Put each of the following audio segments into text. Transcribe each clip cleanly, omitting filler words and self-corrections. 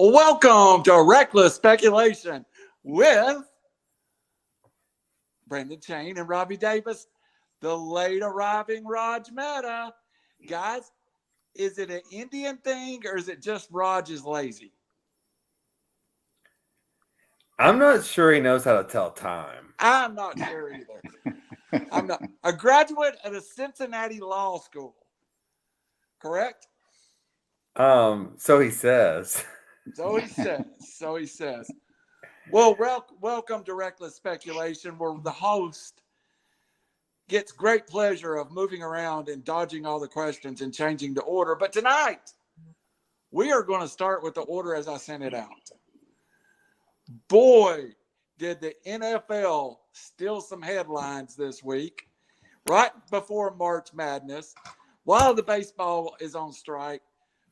Welcome to Reckless Speculation with Brendan Chain and Robbie Davis, the late arriving Raj Mehta. Guys, is it an Indian thing or is it just Raj is lazy? I'm not sure he knows how to tell time. I'm not sure either. I'm not a graduate at a Cincinnati law school. Correct? So he says. So he says. So he says. Well, welcome to Reckless Speculation, where the host gets great pleasure of moving around and dodging all the questions and changing the order. But tonight, we are going to start with the order as I sent it out. Boy, did the NFL steal some headlines this week, right before March Madness, while the baseball is on strike.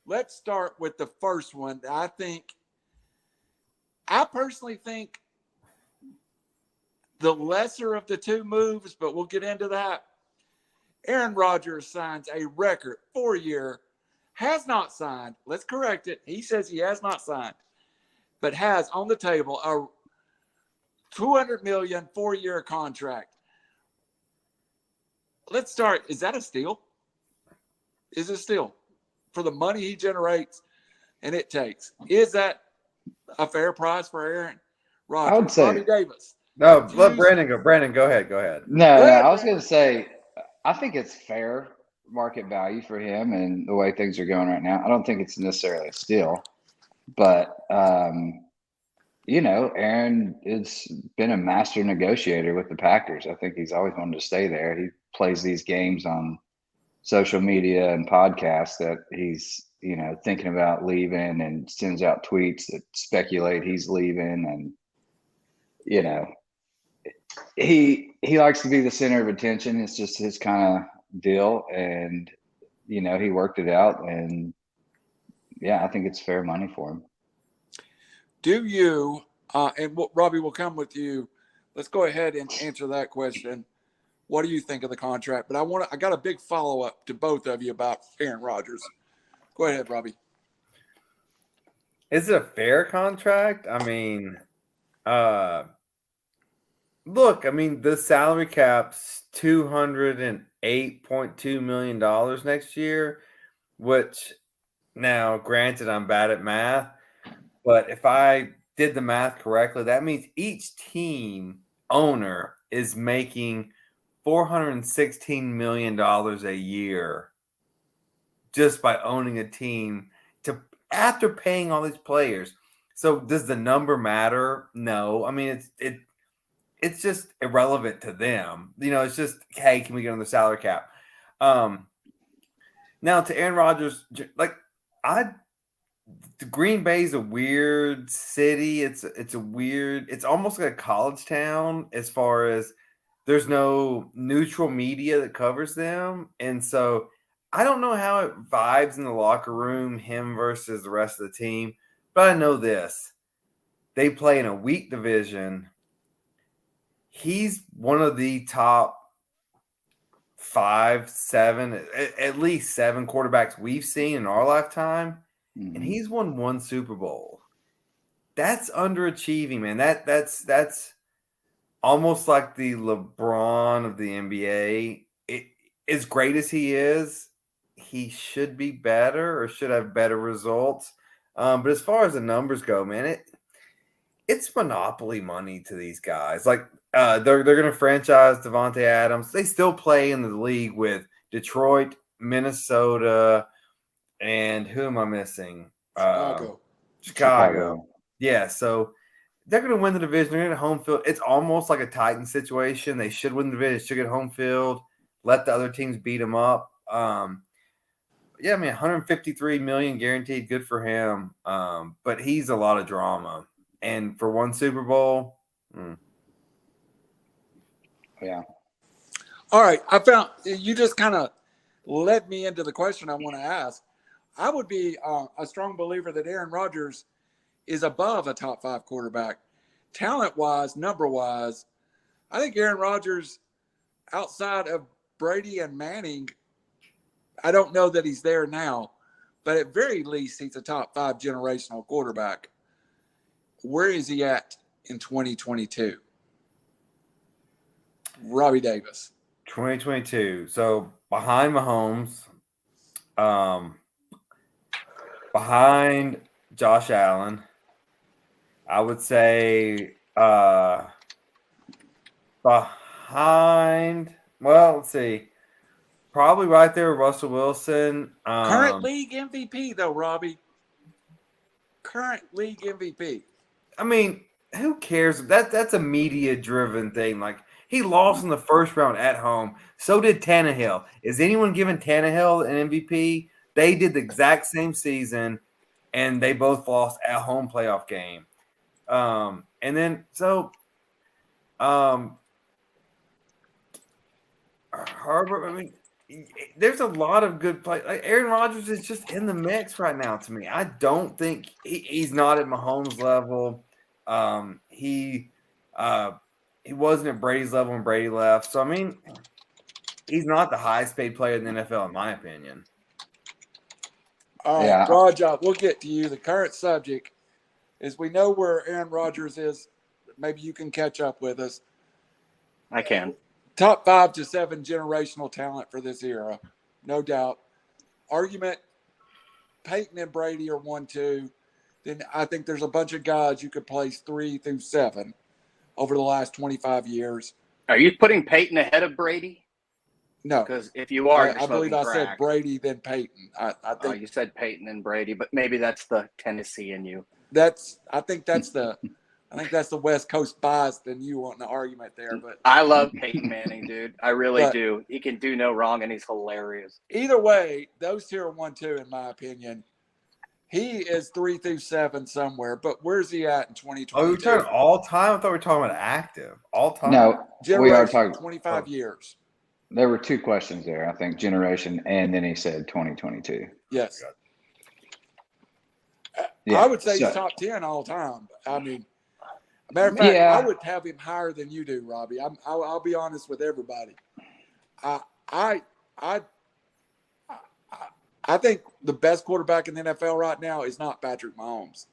Let's start with the first one. I personally think the lesser of the two moves, but we'll get into that. Aaron Rodgers signs a record 4-year, has not signed. Let's correct it. He says he has not signed, but has on the table a $200 million 4-year contract. Let's start. Is that a steal? Is it a steal for the money he generates and it takes? Is that a fair price for Aaron Rodgers? I would say. Robbie Davis. No, let Brandon go. Brandon, go ahead. Go ahead. No, I was going to say, I think it's fair market value for him and the way things are going right now. I don't think it's necessarily a steal, but Aaron has been a master negotiator with the Packers. I think he's always wanted to stay there. He plays these games on social media and podcasts that he's, thinking about leaving and sends out tweets that speculate he's leaving. And, he likes to be the center of attention. It's just his kind of deal. And, he worked it out. And, yeah, I think it's fair money for him. Do you, Robbie, will come with you. Let's go ahead and answer that question. What do you think of the contract? But I got a big follow-up to both of you about Aaron Rodgers. Go ahead, Robbie. Is it a fair contract? I mean, the salary cap's $208.2 million next year, which now, granted, I'm bad at math, but if I did the math correctly, that means each team owner is making $416 million a year just by owning a team after paying all these players. So does the number matter? No. I mean, it's just irrelevant to them. It's just, hey, can we get on the salary cap? Now to Aaron Rodgers, the Green Bay is a weird city. It's almost like a college town as far as there's no neutral media that covers them. And so I don't know how it vibes in the locker room, him versus the rest of the team. But I know this. They play in a weak division. He's one of the top 5, 7, at least 7 quarterbacks we've seen in our lifetime. Mm-hmm. And he's won 1 Super Bowl. That's underachieving, man. That's almost like the LeBron of the NBA. As great as he is, he should be better or should have better results. But as far as the numbers go, man, it's monopoly money to these guys. Like they're going to franchise Devontae Adams. They still play in the league with Detroit, Minnesota, and who am I missing? Chicago. Yeah, so they're going to win the division. They're going to home field. It's almost like a Titans situation. They should win the division. Should get home field. Let the other teams beat them up. Yeah, I mean, $153 million guaranteed. Good for him. But he's a lot of drama. And for 1 Super Bowl, yeah. All right. I found you just kind of led me into the question I want to ask. I would be a strong believer that Aaron Rodgers is above a top 5 quarterback. Talent-wise, number-wise, I think Aaron Rodgers, outside of Brady and Manning, I don't know that he's there now. but at very least, he's a top 5 generational quarterback. Where is he at in 2022? Robbie Davis. 2022. So behind Mahomes, behind Josh Allen, I would say behind, well, let's see, probably right there with Russell Wilson. Current league MVP, though, Robbie. Current league MVP. I mean, who cares? That's a media-driven thing. Like, he lost in the first round at home. So did Tannehill. Is anyone giving Tannehill an MVP? They did the exact same season, and they both lost at home playoff game. And then Herbert. I mean, there's a lot of good play. Like, Aaron Rodgers is just in the mix right now. To me, I don't think he's not at Mahomes' level. He wasn't at Brady's level when Brady left. So, I mean, he's not the highest paid player in the NFL, in my opinion. All right, Yeah. Raj, we'll get to you. The current subject is we know where Aaron Rodgers is. Maybe you can catch up with us. I can. Top 5 to 7 generational talent for this era, no doubt. Argument, Peyton and Brady are 1, 2. Then I think there's a bunch of guys you could place 3 through 7 over the last 25 years. Are you putting Peyton ahead of Brady? No, Because if you are, you're I believe I smoking said crack. Brady, then Peyton. I Oh, think you said Peyton and Brady, but maybe that's the Tennessee in you. I think that's the West Coast bias than you want the argument there. But I love Peyton Manning, dude. I really But- do. He can do no wrong, and he's hilarious. either way, those two are 1, 2 in my opinion. He is 3 through 7 somewhere, but where's he at in 2022? Oh, we're talking all time? I thought we were talking about active. All time? No, we are Generation, talking. 25 years. There were 2 questions there. I think generation, and then he said 2022. Yes. Yeah, I would say so- he's top 10 all time. I mean, matter of fact, Yeah. I would have him higher than you do, Robbie. I'll be honest with everybody. I think the best quarterback in the NFL right now is not Patrick Mahomes.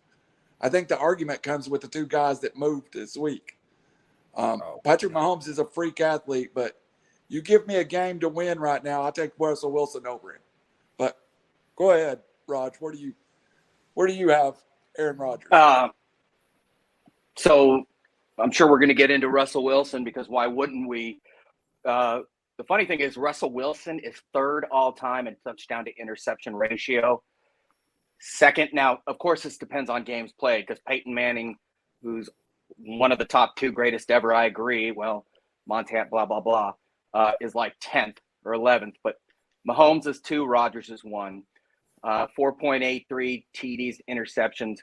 I think the argument comes with the 2 guys that moved this week. Patrick Mahomes is a freak athlete, but you give me a game to win right now, I'll take Russell Wilson over him. But go ahead, Raj. Where do you have Aaron Rodgers? So I'm sure we're going to get into Russell Wilson because why wouldn't we? The funny thing is Russell Wilson is 3rd all time in touchdown to interception ratio. 2nd, now, of course, this depends on games played because Peyton Manning, who's one of the top 2 greatest ever, I agree. Well, Montana, blah, blah, blah, is like 10th or 11th. But Mahomes is 2, Rodgers is 1. 4.83 TDs, interceptions.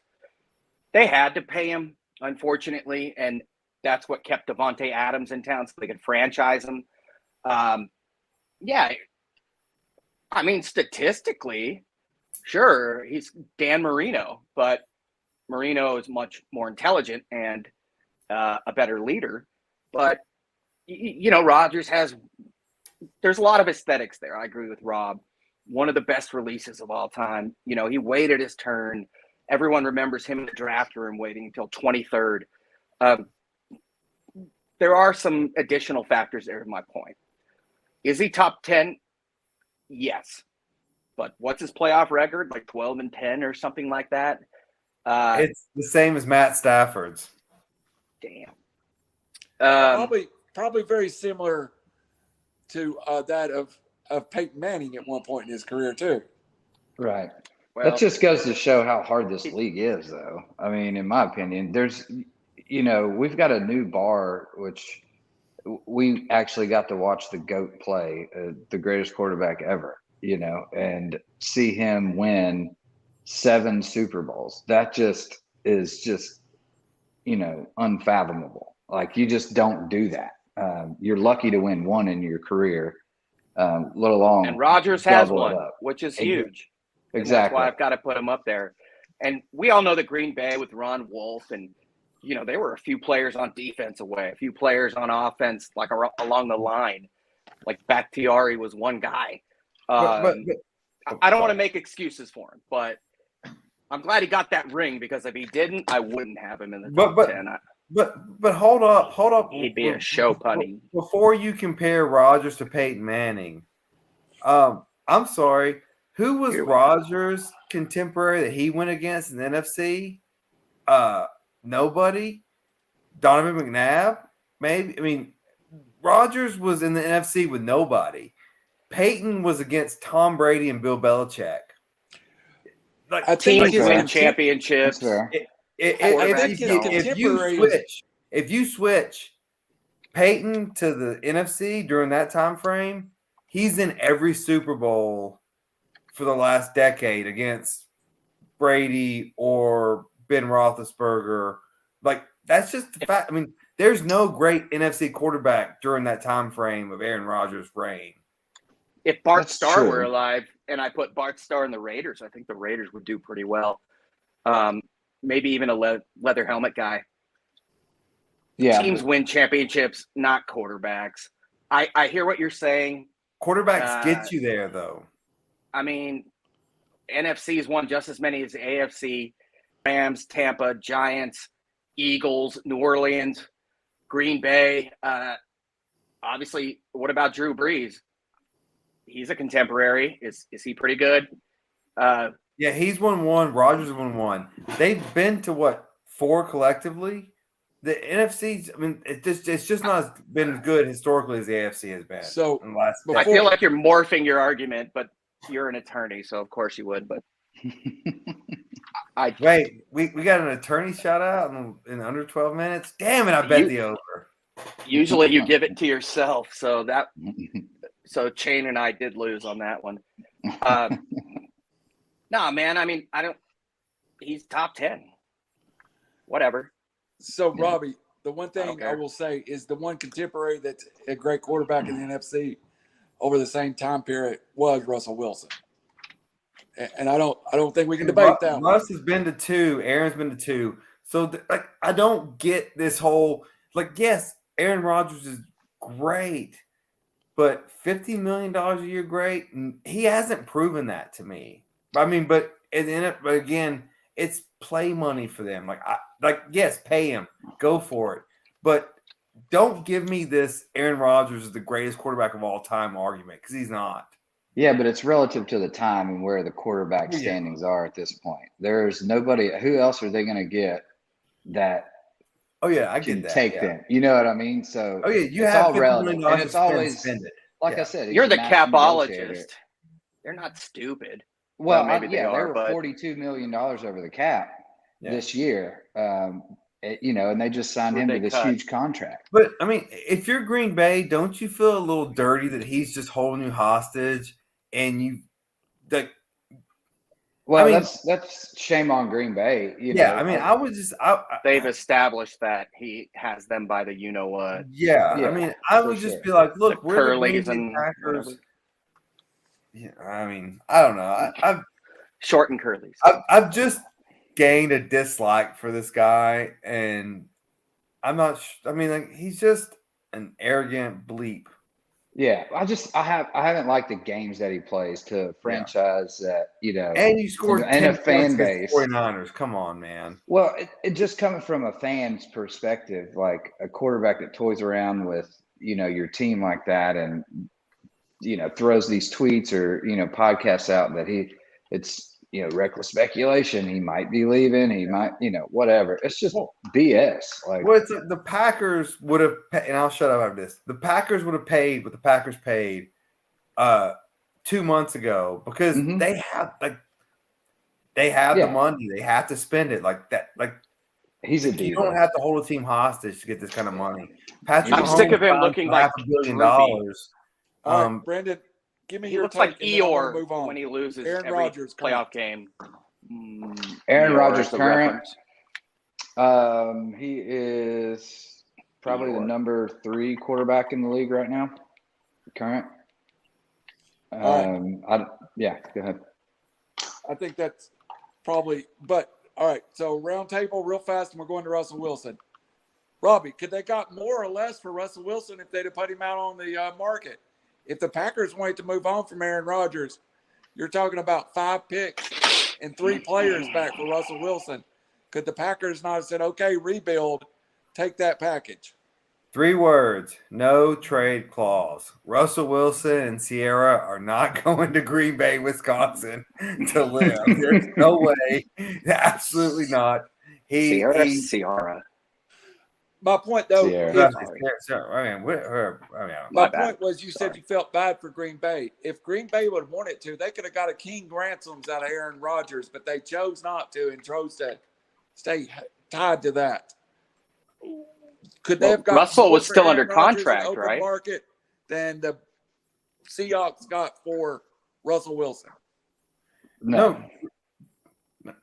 They had to pay him, unfortunately, and that's what kept Devontae Adams in town so they could franchise him. Yeah, I mean, statistically, sure, he's Dan Marino, but Marino is much more intelligent and a better leader. But, Rodgers there's a lot of aesthetics there. I agree with Rob. One of the best releases of all time. He waited his turn. Everyone remembers him in the draft room waiting until 23rd. There are some additional factors there, is my point. Is he top 10? Yes. But what's his playoff record? Like 12-10 or something like that? It's the same as Matt Stafford's. Damn. Probably very similar to that of Peyton Manning at one point in his career too. Right. Well, That just goes to show how hard this league is, though. I mean, in my opinion, we've got a new bar, which we actually got to watch the GOAT play, the greatest quarterback ever, and see him win 7 Super Bowls. That is unfathomable. Like, you just don't do that. You're lucky to win 1 in your career, let alone. and Rodgers has double it 1, up. which is huge. And Exactly. that's why I've got to put him up there. And we all know that Green Bay with Ron Wolf and, there were a few players on defense away, a few players on offense, like along the line. Like Bakhtiari was one guy. But I don't want to make excuses for him, but I'm glad he got that ring, because if he didn't, I wouldn't have him in the top 10. But hold up. He'd be a show punny. Before you compare Rodgers to Peyton Manning, I'm sorry. Who was Rodgers' contemporary that he went against in the NFC? Nobody. Donovan McNabb, maybe. I mean, Rodgers was in the NFC with nobody. Peyton was against Tom Brady and Bill Belichick. Like, I think teams win championships. If you switch Peyton to the NFC during that time frame, he's in every Super Bowl for the last decade against Brady or Ben Roethlisberger. Like, that's just the fact. I mean, there's no great NFC quarterback during that time frame of Aaron Rodgers' reign. If Bart Starr were alive and I put Bart Starr in the Raiders, I think the Raiders would do pretty well. Maybe even a leather helmet guy. Yeah. Teams win championships, not quarterbacks. I hear what you're saying. Quarterbacks get you there, though. I mean, NFC's won just as many as the AFC. Rams, Tampa, Giants, Eagles, New Orleans, Green Bay. Obviously, what about Drew Brees? He's a contemporary. Is he pretty good? Yeah, he's won one. Rodgers won one. They've been to 4 collectively? The NFC's, I mean, it's just not been as good historically as the AFC has been. So in the last I feel like you're morphing your argument, but you're an attorney, so of course you would. But wait, we got an attorney shout out in under 12 minutes. Damn it! I bet the over. Usually you give it to yourself, so Chain and I did lose on that one. No, man. I mean, he's top 10. Whatever. So, Robbie, the one thing I will say is the one contemporary that's a great quarterback in the NFC over the same time period was Russell Wilson. And I don't think we can debate that. Russ has been to 2. Aaron's been to 2. So, I don't get this whole yes, Aaron Rodgers is great, but $50 million a year, great. He hasn't proven that to me. I mean, but again, it's play money for them. Yes, pay him, go for it, but don't give me this Aaron Rodgers is the greatest quarterback of all time argument, because he's not. Yeah, but it's relative to the time and where the quarterback standings are at this point. There's nobody. Who else are they going to get that? Oh yeah, I get that. Take them. You know what I mean? So you have all relative, and it's always like I said. You're the capologist. They're not stupid. Well, maybe they were $42 million over the cap this year. And they just signed him to this huge contract. But I mean, if you're Green Bay, don't you feel a little dirty that he's just holding you hostage and Well, that's shame on Green Bay. I mean, they've established that he has them by the what. Yeah, I mean, I would just be like, look, we're Curlies the and Packers. Yeah, I mean, I don't know. I've short and curlies. I've just gained a dislike for this guy, and I'm not. I mean, he's just an arrogant bleep. Yeah, I haven't liked the games that he plays to a franchise that And you scored and a fan base. 49ers, come on, man. Well, it just coming from a fan's perspective, like a quarterback that toys around with your team like that, and throws these tweets or podcasts out that it's reckless speculation. He might be leaving. He might whatever. It's just BS. The Packers would have, and I'll shut up after this. The Packers would have paid what the Packers paid 2 months ago, because they have the money. They have to spend it like that. He's a diva. You don't have to hold a team hostage to get this kind of money. Patrick I'm sick of him looking like $500 million. All right, Brandon, give me your looks take. Like Eeyore when he loses every Rodgers playoff game. Aaron Rodgers current. He is probably the number 3 quarterback in the league right now. Current. Go ahead. I think that's probably, but all right. So round table real fast, and we're going to Russell Wilson. Robbie, could they got more or less for Russell Wilson if they'd have put him out on the market? If the Packers wanted to move on from Aaron Rodgers, You're talking about 5 picks and 3 players back for Russell Wilson. Could the Packers not have said, okay, rebuild, take that package? 3 words, no trade clause. Russell Wilson and Sierra are not going to Green Bay, Wisconsin to live. There's no way. Absolutely not. Sierra. My point, though, my point was you said you felt bad for Green Bay. If Green Bay would have wanted to, they could have got a king ransoms out of Aaron Rodgers, but they chose not to and chose to stay tied to that. Could they have got Russell was still Aaron under Rodgers contract, open right? market than the Seahawks got for Russell Wilson? No.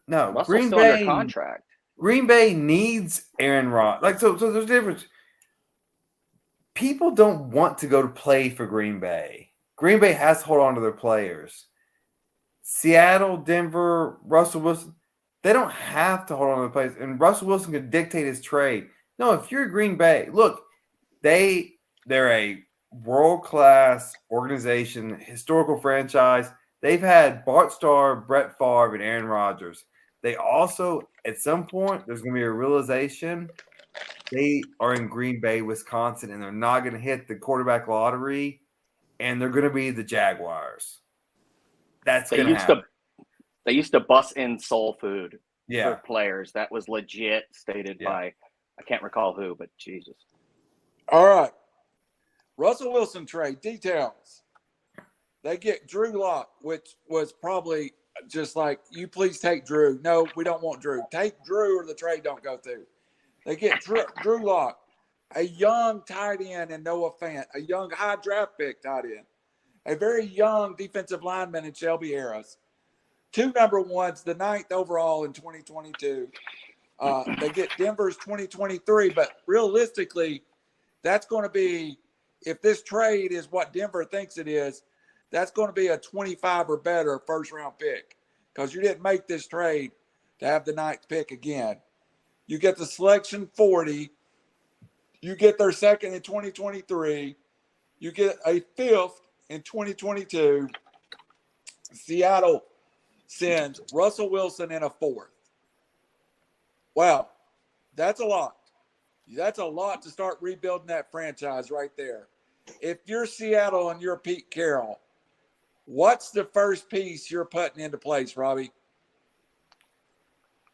Russell's Green still Bay under contract. Green Bay needs Aaron Rodgers. So there's a difference. People don't want to go to play for Green Bay. Green Bay has to hold on to their players. Seattle, Denver, Russell Wilson, they don't have to hold on to their players. And Russell Wilson could dictate his trade. No, if you're Green Bay, look, they're a world-class organization, historical franchise. They've had Bart Starr, Brett Favre, and Aaron Rodgers. They also, at some point, there's going to be a realization they are in Green Bay, Wisconsin, and they're not going to hit the quarterback lottery, and they're going to be the Jaguars. That's going to happen. They used to bus in soul food for players. That was legit stated by, I can't recall who, but Jesus. All right. Russell Wilson trade details. They get Drew Lock, which was probably just like, you please take Drew. No, we don't want Drew. Take Drew or the trade don't go through. They get Drew Lock, a young tight end and Noah Fant, a young high draft pick tight end, a very young defensive lineman in Shelby Harris. 2 number ones, the 9th overall in 2022. They get Denver's 2023, but realistically, that's going to be, if this trade is what Denver thinks it is, that's going to be a 25 or better first-round pick because you didn't make this trade to have the 9th pick again. You get the selection 40. You get their 2nd in 2023. You get a 5th in 2022. Seattle sends Russell Wilson in a 4th. Wow, that's a lot. That's a lot to start rebuilding that franchise right there. If you're Seattle and you're Pete Carroll, what's the first piece you're putting into place, Robbie?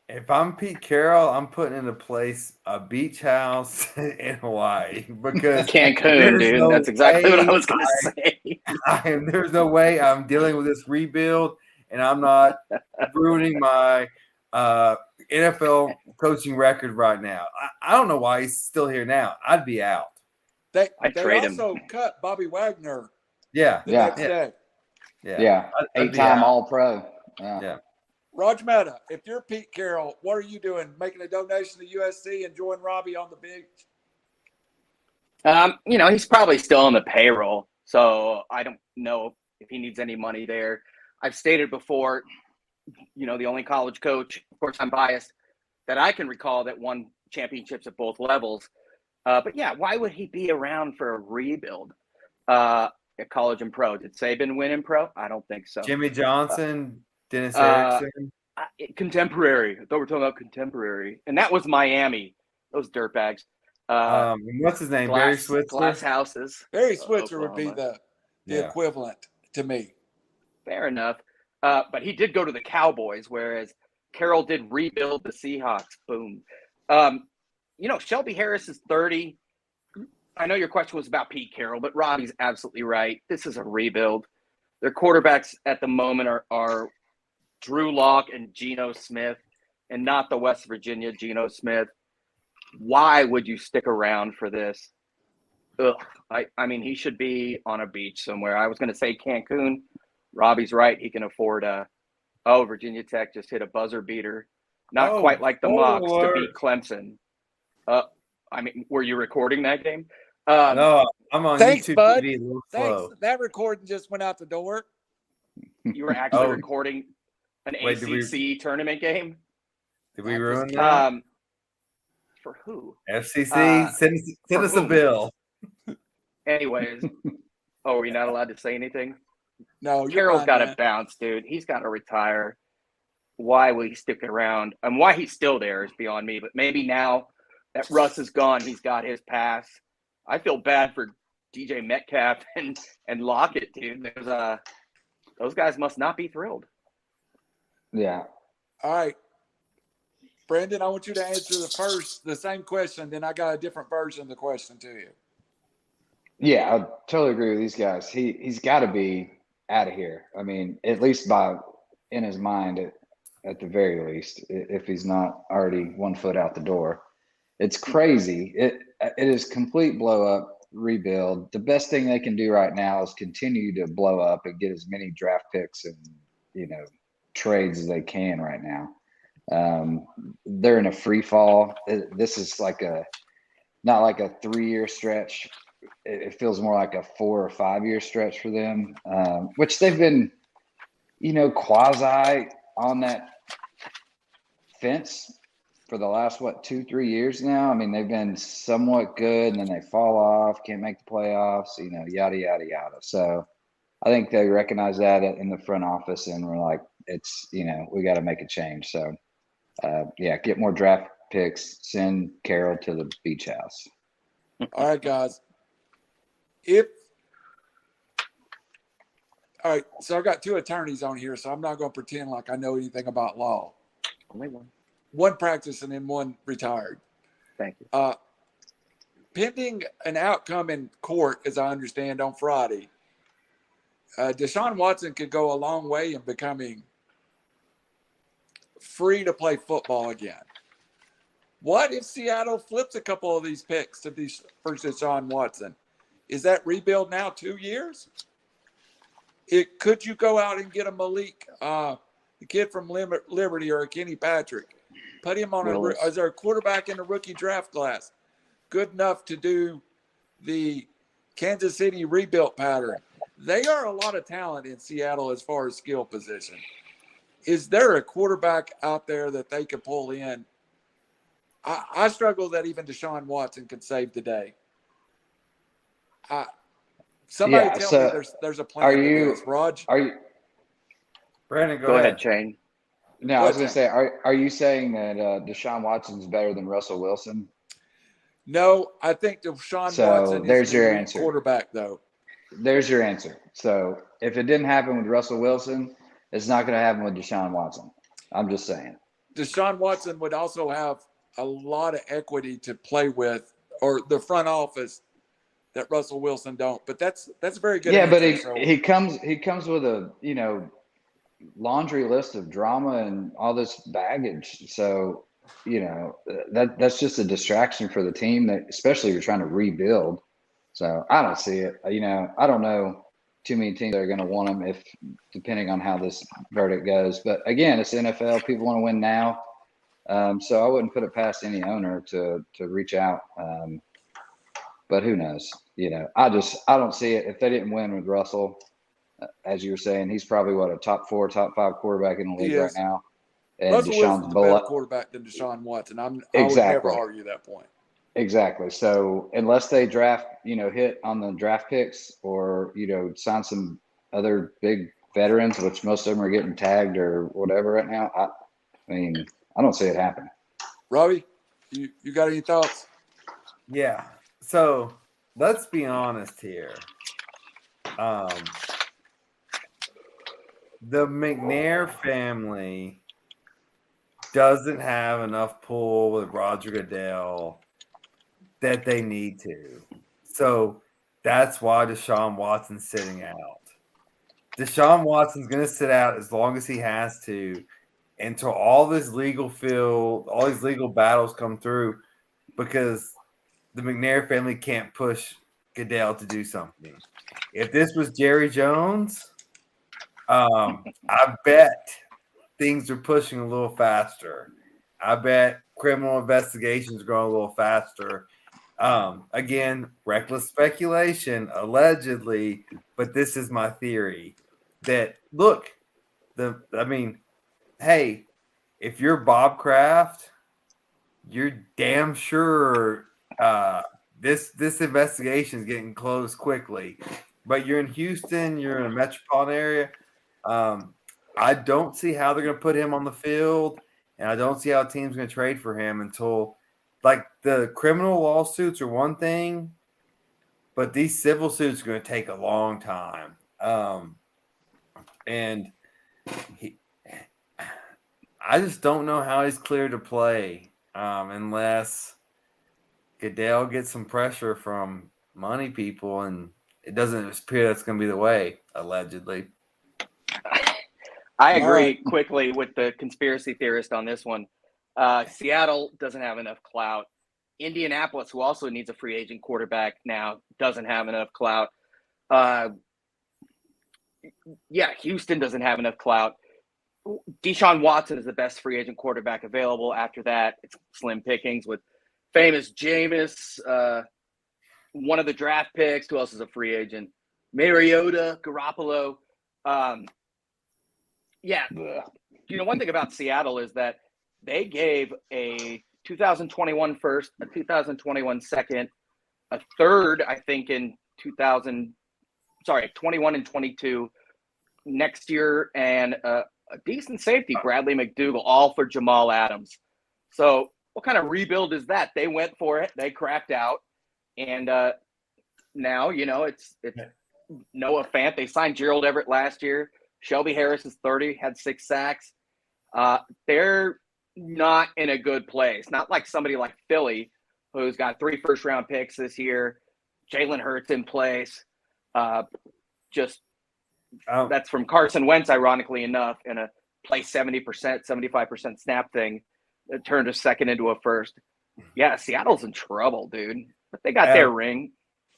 If I'm Pete Carroll, I'm putting into place a beach house in Hawaii because Cancun, dude. That's exactly what I was going to say. There's no way I'm dealing with this rebuild, and I'm not ruining my NFL coaching record right now. I don't know why he's still here now. I'd be out. They trade also him. cut Bobby Wagner. Yeah. The next day. Yeah. 8-time All-Pro. Yeah. Raj Mehta, if you're Pete Carroll, what are you doing? Making a donation to USC and join Robbie on the beach? He's probably still on the payroll, so I don't know if he needs any money there. I've stated before, the only college coach, of course I'm biased, that I can recall that won championships at both levels. But yeah, why would he be around for a rebuild at college and pro? Did Saban win in pro? I don't think so. Jimmy Johnson, Dennis Erickson. Contemporary. I thought we were talking about contemporary. And that was Miami, those dirtbags. What's his name? Barry Switzer? Glass houses. Barry Switzer would be the equivalent to me. Fair enough. But he did go to the Cowboys, whereas Carroll did rebuild the Seahawks. Boom. Shelby Harris is 30. I know your question was about Pete Carroll, but Robbie's absolutely right. This is a rebuild. Their quarterbacks at the moment are Drew Lock and Geno Smith, and not the West Virginia Geno Smith. Why would you stick around for this? Ugh. I mean, he should be on a beach somewhere. I was going to say Cancun. Robbie's right. He can afford Virginia Tech just hit a buzzer beater. Not quite like the Mocs to beat Clemson. Were you recording that game? No, I'm on Thanks, YouTube bud. TV. Thanks. Slow. That recording just went out the door. You were actually recording an ACC tournament game? Did we ruin that? For who? FCC, send us a bill. Anyways, are we not allowed to say anything? No, you're Carroll's fine, got to man. bounce, dude. He's got to retire. Why will he stick around? And why he's still there is beyond me. But maybe now that Russ is gone, he's got his pass. I feel bad for DJ Metcalf and Lockett, dude. Those guys must not be thrilled. Yeah. All right. Brandon, I want you to answer the same question, then I got a different version of the question to you. Yeah, I totally agree with these guys. He's got to be out of here. I mean, at least in his mind, at the very least, if he's not already 1 foot out the door. It's crazy. It is complete blow up, rebuild. The best thing they can do right now is continue to blow up and get as many draft picks and trades as they can right now. They're in a free fall. This is not like a 3-year stretch. It feels more like a 4 or 5 year stretch for them, which they've been, quasi on that fence for the last 2-3 years now. I mean, they've been somewhat good, and then they fall off, can't make the playoffs, yada yada yada. So I think they recognize that in the front office, and we're like, it's we got to make a change. So get more draft picks, send Carroll to the beach house. All right, guys. All right, so I've got 2 attorneys on here, so I'm not going to pretend like I know anything about law. Only one. One practicing and one retired. Thank you. Pending an outcome in court, as I understand, on Friday, Deshaun Watson could go a long way in becoming free to play football again. What if Seattle flips a couple of these picks for Deshaun Watson? Is that rebuild now 2 years? Could you go out and get a Malik, the kid from Liberty, or a Kenny Patrick? Put him on is there a quarterback in the rookie draft class good enough to do the Kansas City rebuilt pattern? They are a lot of talent in Seattle as far as skill position. Is there a quarterback out there that they could pull in? I struggle that even Deshaun Watson could save the day. Somebody tell me there's a plan to this. Raj? Brandon, go ahead, Chain. No, I was going to say, are you saying that Deshaun Watson's better than Russell Wilson? No, I think Deshaun Watson is an elite quarterback, though. There's your answer. So if it didn't happen with Russell Wilson, it's not going to happen with Deshaun Watson. I'm just saying. Deshaun Watson would also have a lot of equity to play with, or the front office, that Russell Wilson don't. But that's a very good answer. But he comes with a laundry list of drama and all this baggage. So that's just a distraction for the team, that especially if you're trying to rebuild. So I don't see it. I don't know too many teams that are going to want him, depending on how this verdict goes. But again, it's NFL. People want to win now. So I wouldn't put it past any owner to reach out. But who knows? I don't see it. If they didn't win with Russell, as you were saying, he's probably a top 4, top 5 quarterback in the league right now. And Russell Wilson's a better quarterback than Deshaun Watson. I would never argue that point. Exactly. So unless they draft, hit on the draft picks, or sign some other big veterans, which most of them are getting tagged or whatever right now, I don't see it happen. Robbie, you got any thoughts? Yeah. So let's be honest here. The McNair family doesn't have enough pull with Roger Goodell that they need to. So that's why Deshaun Watson's sitting out. Deshaun Watson's going to sit out as long as he has to, until all these legal battles come through, because the McNair family can't push Goodell to do something. If this was Jerry Jones, I bet things are pushing a little faster. I bet criminal investigations are going a little faster. Again, reckless speculation, allegedly, but this is my theory that, look, hey, if you're Bob Kraft, you're damn sure this investigation is getting closed quickly. but you're in Houston, you're in a metropolitan area. I don't see how they're going to put him on the field, and I don't see how a team's going to trade for him until, like, the criminal lawsuits are one thing, but these civil suits are going to take a long time. And I just don't know how he's cleared to play unless Goodell gets some pressure from money people, and it doesn't appear that's going to be the way, allegedly. I agree quickly with the conspiracy theorist on this one. Seattle doesn't have enough clout. Indianapolis, who also needs a free agent quarterback now, doesn't have enough clout. Houston doesn't have enough clout. Deshaun Watson is the best free agent quarterback available. After that, it's slim pickings with famous Jameis, one of the draft picks. Who else is a free agent? Mariota, Garoppolo. One thing about Seattle is that they gave a 2021 first, a 2021 second, a third, I think, in 21 and 22 next year, and a decent safety, Bradley McDougall, all for Jamal Adams. So what kind of rebuild is that? They went for it. They cracked out. And now, it's Noah Fant. They signed Gerald Everett last year. Shelby Harris is 30, had 6 sacks. They're not in a good place. Not like somebody like Philly, who's got 3 first-round picks this year. Jalen Hurts in place. That's from Carson Wentz, ironically enough, in a play 70%, 75% snap thing that turned a second into a first. Yeah, Seattle's in trouble, dude. But they got their ring.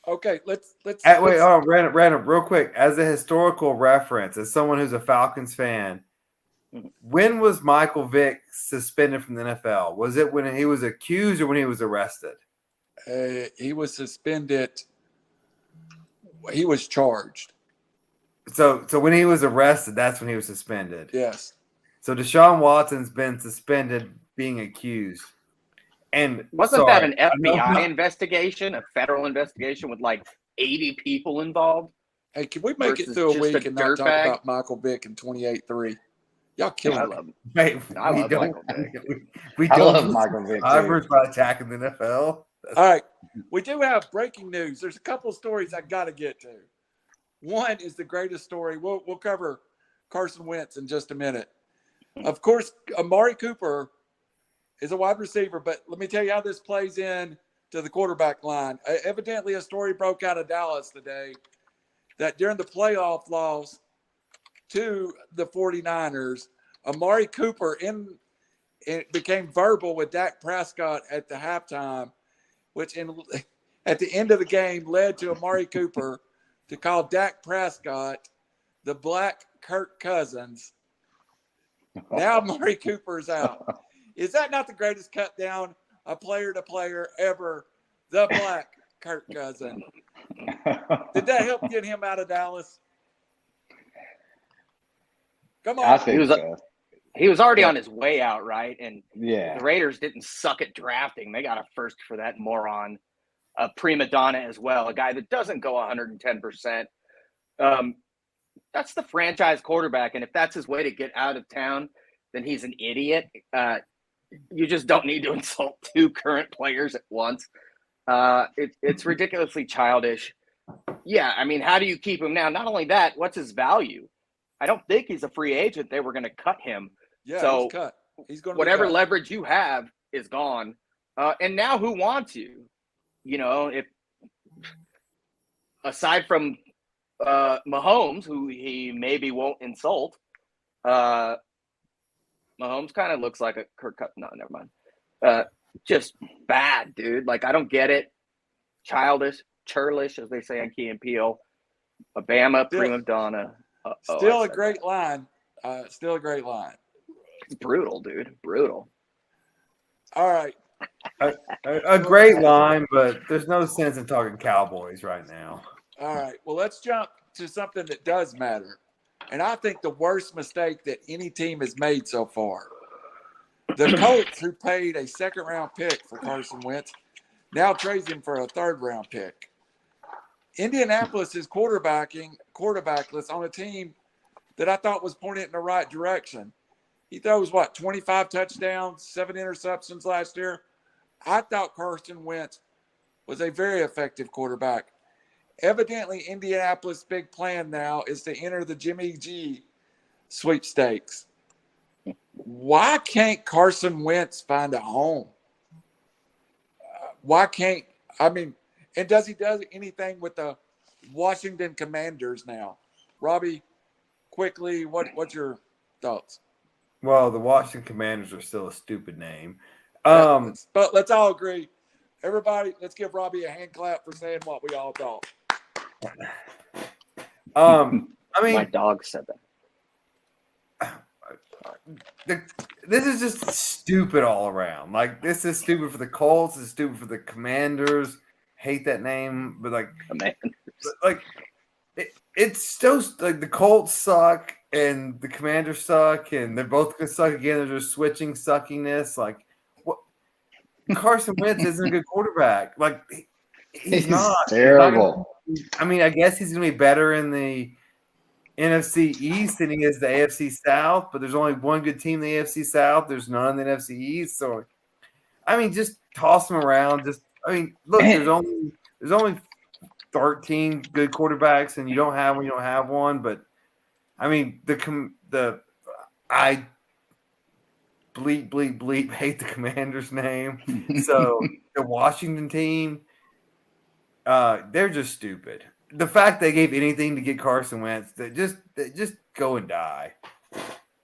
Okay, let's Random, real quick, as a historical reference, as someone who's a Falcons fan, when was Michael Vick suspended from the NFL? Was it when he was accused or when he was arrested? He was suspended. He was charged. So when he was arrested, that's when he was suspended. Yes. So Deshaun Watson's been suspended being accused. And wasn't that an FBI investigation, a federal investigation with like 80 people involved? Hey, can we make it through a week and not talk about Michael Vick and 28-3? Y'all killing me. I love Michael Vick. I love Michael Vick. By attacking the NFL. All right. We do have breaking news. There's a couple of stories I got to get to. One is the greatest story. We'll cover Carson Wentz in just a minute. Of course, Amari Cooper is a wide receiver, but let me tell you how this plays in to the quarterback line. Evidently, a story broke out of Dallas today that during the playoff loss to the 49ers, Amari Cooper it became verbal with Dak Prescott at the halftime, which at the end of the game led to Amari Cooper to call Dak Prescott the Black Kirk Cousins. Now Amari Cooper's out. Is that not the greatest cut down a player to player ever? The Black Kirk Cousin. Did that help get him out of Dallas? Come on. I think so. He was already on his way out, right? And the Raiders didn't suck at drafting. They got a first for that moron. A prima donna as well, a guy that doesn't go 110%. That's the franchise quarterback, and if that's his way to get out of town, then he's an idiot. You just don't need to insult 2 current players at once. It's ridiculously childish. Yeah, I mean, how do you keep him now? Not only that, what's his value? I don't think he's a free agent. They were going to cut him. Yeah, so he's cut. He's going to whatever leverage you have is gone. And now who wants you? If aside from Mahomes, who he maybe won't insult, Mahomes kind of looks like a Kirk Cousins. No, never mind. Just bad, dude. Like, I don't get it. Churlish, as they say on Key and Peele. A Bama prima donna. Still a great line. Still a great line. It's brutal, dude. Brutal. All right. A great line, but there's no sense in talking Cowboys right now. All right. Well, let's jump to something that does matter. And I think the worst mistake that any team has made so far. The Colts, who paid a second-round pick for Carson Wentz, now trades him for a third-round pick. Indianapolis is quarterbackless on a team that I thought was pointed in the right direction. He throws 25 touchdowns, 7 interceptions last year. I thought Carson Wentz was a very effective quarterback. Evidently, Indianapolis' big plan now is to enter the Jimmy G sweepstakes. Why can't Carson Wentz find a home? And does he do anything with the Washington Commanders now? Robbie, quickly, what's your thoughts? Well, the Washington Commanders are still a stupid name. But let's all agree. Everybody, let's give Robbie a hand clap for saying what we all thought. My dog said that. This is just stupid all around. Like, this is stupid for the Colts. It's stupid for the Commanders. Hate that name, but it's still like the Colts suck and the Commanders suck, and they're both gonna suck again. They're just switching suckiness. Like, what? Carson Wentz isn't a good quarterback. Like, he's not terrible. I guess he's gonna be better in the NFC East than he is the AFC South, but there's only one good team in the AFC South. There's none in the NFC East. So, just toss him around. Look, there's only 13 good quarterbacks, and you don't have one. But I bleep hate the Commanders' name. So the Washington team, they're just stupid. The fact they gave anything to get Carson Wentz, they just go and die.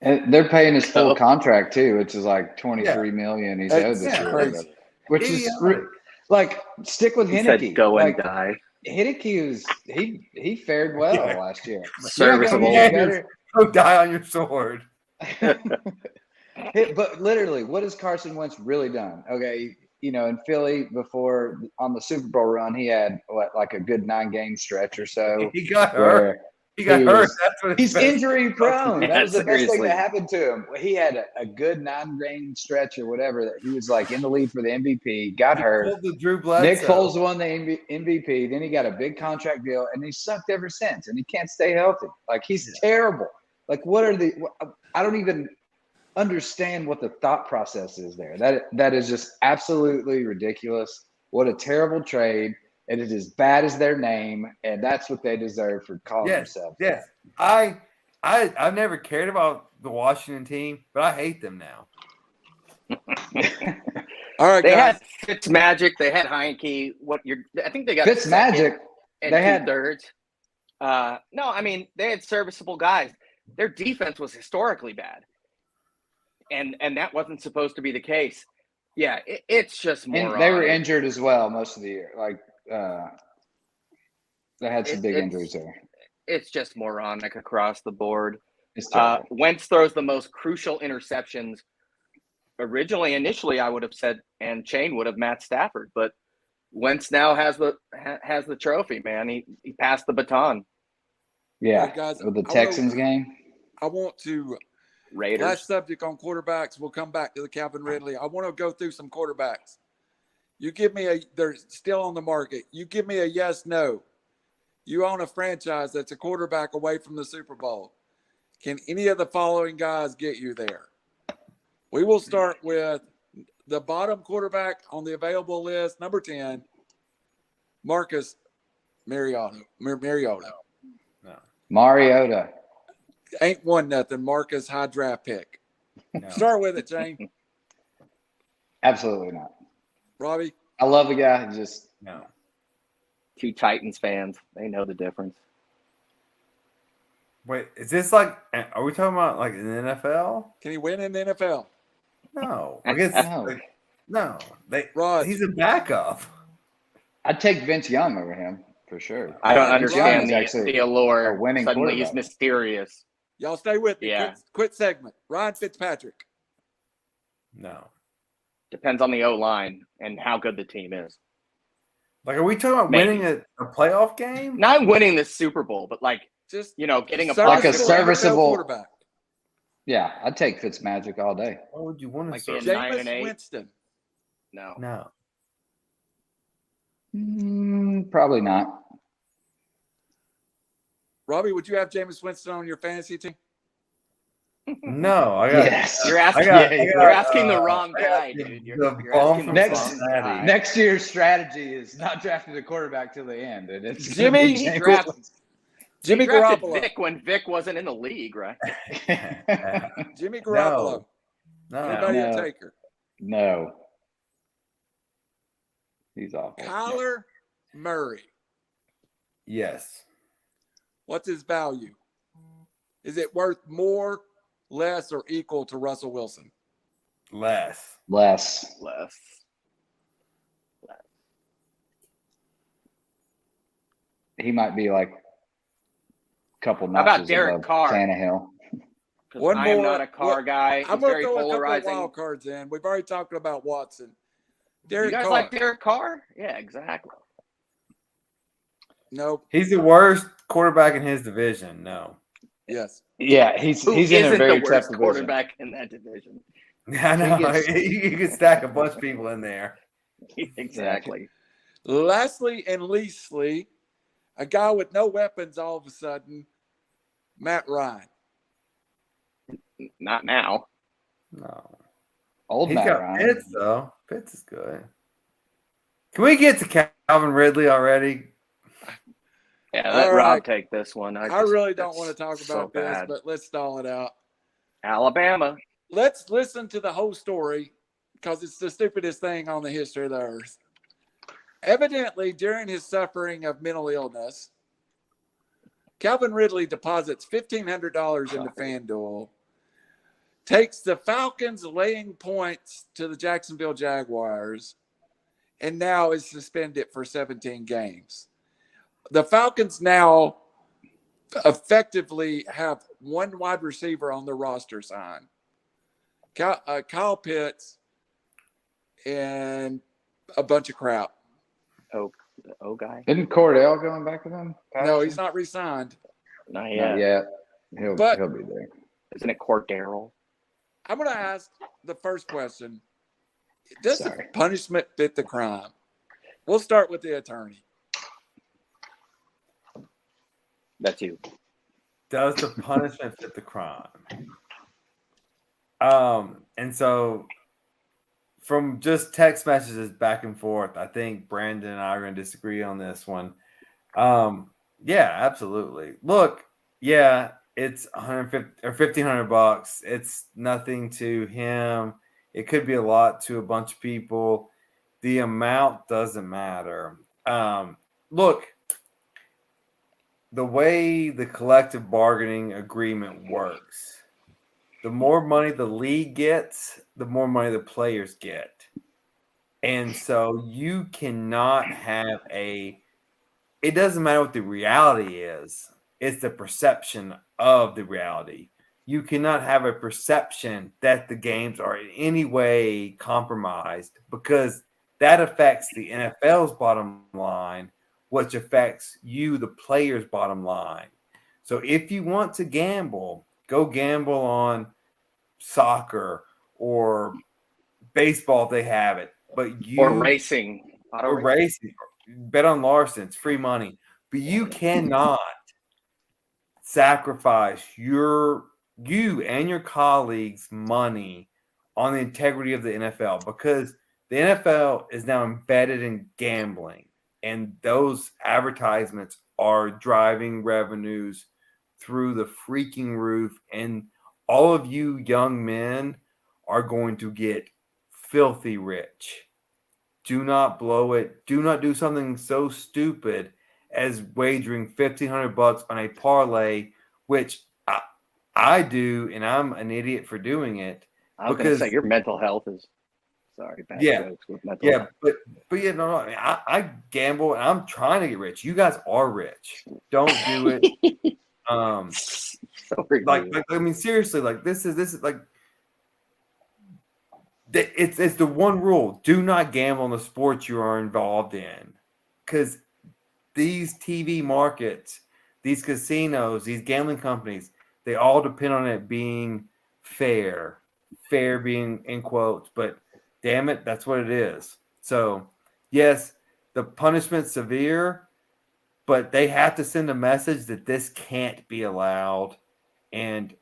And they're paying his full contract too, which is like $23 million he's owed this year. Which is stick with He Heineke. said go and die. Heineke he fared well last year. Serviceable. Go die on your sword. But literally, what has Carson Wentz really done? Okay, in Philly before on the Super Bowl run, he had a good 9-game stretch or so. He got hurt. That's what he's injury prone. Yeah, That was the best thing seriously. that happened to him. He had a good 9-game stretch or whatever that he was in the lead for the MVP. Got hurt. Drew Bledsoe. Nick Foles won the MVP. Then he got a big contract deal, and he sucked ever since. And he can't stay healthy. He's terrible. What are the? I don't even understand what the thought process is there. That is just absolutely ridiculous. What a terrible trade. It is as bad as their name, and that's what they deserve for calling themselves. Yes. I've never cared about the Washington team, but I hate them now. All right, They guys. had Fitzmagic. They had Heineke. I think they got Fitzmagic. and They had 2/3. They had serviceable guys. Their defense was historically bad, and that wasn't supposed to be the case. Yeah, it's just more. and they were injured as well most of the year. They had some big injuries there. It's just moronic across the board. It's terrible. Wentz throws the most crucial interceptions. Initially, I would have said, and Chain would have Matt Stafford, but Wentz now has the trophy. Man, he passed the baton. Yeah, All right, guys, with the Texans game. I want to Raiders. last subject on quarterbacks. We'll come back to the Calvin Ridley. I want to go through some quarterbacks. You give me they're still on the market. You give me a yes, no. You own a franchise that's a quarterback away from the Super Bowl. Can any of the following guys get you there? We will start with the bottom quarterback on the available list, number 10, Marcus Mariota. No. Mariota. Ain't won nothing. Marcus, high draft pick. No. Start with it, Jane. Absolutely not. Robbie? I love the guy. Just No. Two Titans fans. They know the difference. Wait, is this are we talking about in the NFL? Can he win in the NFL? No. I guess No. no. Raj. He's a backup. I'd take Vince Young over him for sure. I don't Vince Young understand is actually the allure. a winning Suddenly he's quarterback. mysterious. Y'all stay with me. Yeah. Quit segment. Ryan Fitzpatrick. No. Depends on the O-line and how good the team is. Are we talking about Maybe. winning a playoff game? Not winning the Super Bowl, but Just getting a Like a NFL serviceable- quarterback. Yeah, I'd take Fitzmagic all day. Why would you want to being serve? 9-8. Jameis Winston. No. No. Probably not. Robbie, would you have Jameis Winston on your fantasy team? No, I got. Yes. You're asking. You're asking the wrong guy, dude. You're asking the wrong guy. Next year's strategy is not drafting the quarterback till the end, and it's Jimmy He drafted Garoppolo. Vic when Vic wasn't in the league, right? Jimmy Garoppolo. No. Anybody No. a taker? No. He's awful. Kyler Murray. Yes. What's his value? Is it worth more, less, or equal to Russell Wilson? Less. Less. He might be like a couple How about notches Derek above Carr? Tannehill. One I am more- not a car guy. He's I'm going to very throw a couple of polarizing. wild cards in. We've already talked about Watson. You Derek guys Carr. like Derek Carr? Yeah, exactly. Nope. He's the worst quarterback in his division. No. Yes. Yeah, he's Who in a isn't very the tough worst division. quarterback in that division? I know. gets- You can stack a bunch of people in there. Exactly. Lastly and leastly, a guy with no weapons all of a sudden, Matt Ryan. Not now. No. Old He's Matt got Ryan. Pitts, though. Pitts is good. Can we get to Calvin Ridley already? Yeah, let All Rob right. take this one. I really don't want to talk so about this, bad. but let's stall it out. Alabama. Let's listen to the whole story because it's the stupidest thing on the history of the earth. Evidently, during his suffering of mental illness, Calvin Ridley deposits $1,500 into FanDuel, takes the Falcons laying points to the Jacksonville Jaguars, and now is suspended for 17 games. The Falcons now effectively have one wide receiver on the roster sign. Kyle Pitts and a bunch of crap. Oh, the O guy. Isn't Cordell going back with him? No, he's not re-signed. Not Not yet. yet. He'll But- be there. Isn't it Cordero? I'm going to ask the first question. Does the Sorry. punishment fit the crime? We'll start with the attorney. That's you. Does the punishment fit the crime? And so from just text messages back and forth, I think Brandon and I are going to disagree on this one. Yeah, absolutely. Look, yeah, it's $150 or $1,500. It's nothing to him. It could be a lot to a bunch of people. The amount doesn't matter. Look, the way the collective bargaining agreement works, the more money the league gets, the more money the players get. And so you cannot have it doesn't matter what the reality is. It's the perception of the reality. You cannot have a perception that the games are in any way compromised because that affects the NFL's bottom line, which affects you, the player's bottom line. So if you want to gamble, go gamble on soccer or baseball if they have it. But you Or racing. Auto or racing, bet on Larson, it's free money. But you cannot sacrifice you and your colleagues' money on the integrity of the NFL because the NFL is now embedded in gambling, and those advertisements are driving revenues through the freaking roof. And all of you young men are going to get filthy rich. Do not blow it. Do not do something so stupid as wagering $1,500 on a parlay, which I do, and I'm an idiot for doing it. I was going to because- say your mental health is. Sorry, bad Yeah. jokes with mental Yeah, health. but you know, I mean, I gamble and I'm trying to get rich. You guys are rich. Don't do it. So ridiculous. like I mean, seriously, like this is like it's the one rule: do not gamble on the sports you are involved in, because these TV markets, these casinos, these gambling companies, they all depend on it being fair. Fair being in quotes, but damn it, that's what it is. So yes, the punishment's severe, but they have to send a message that this can't be allowed. And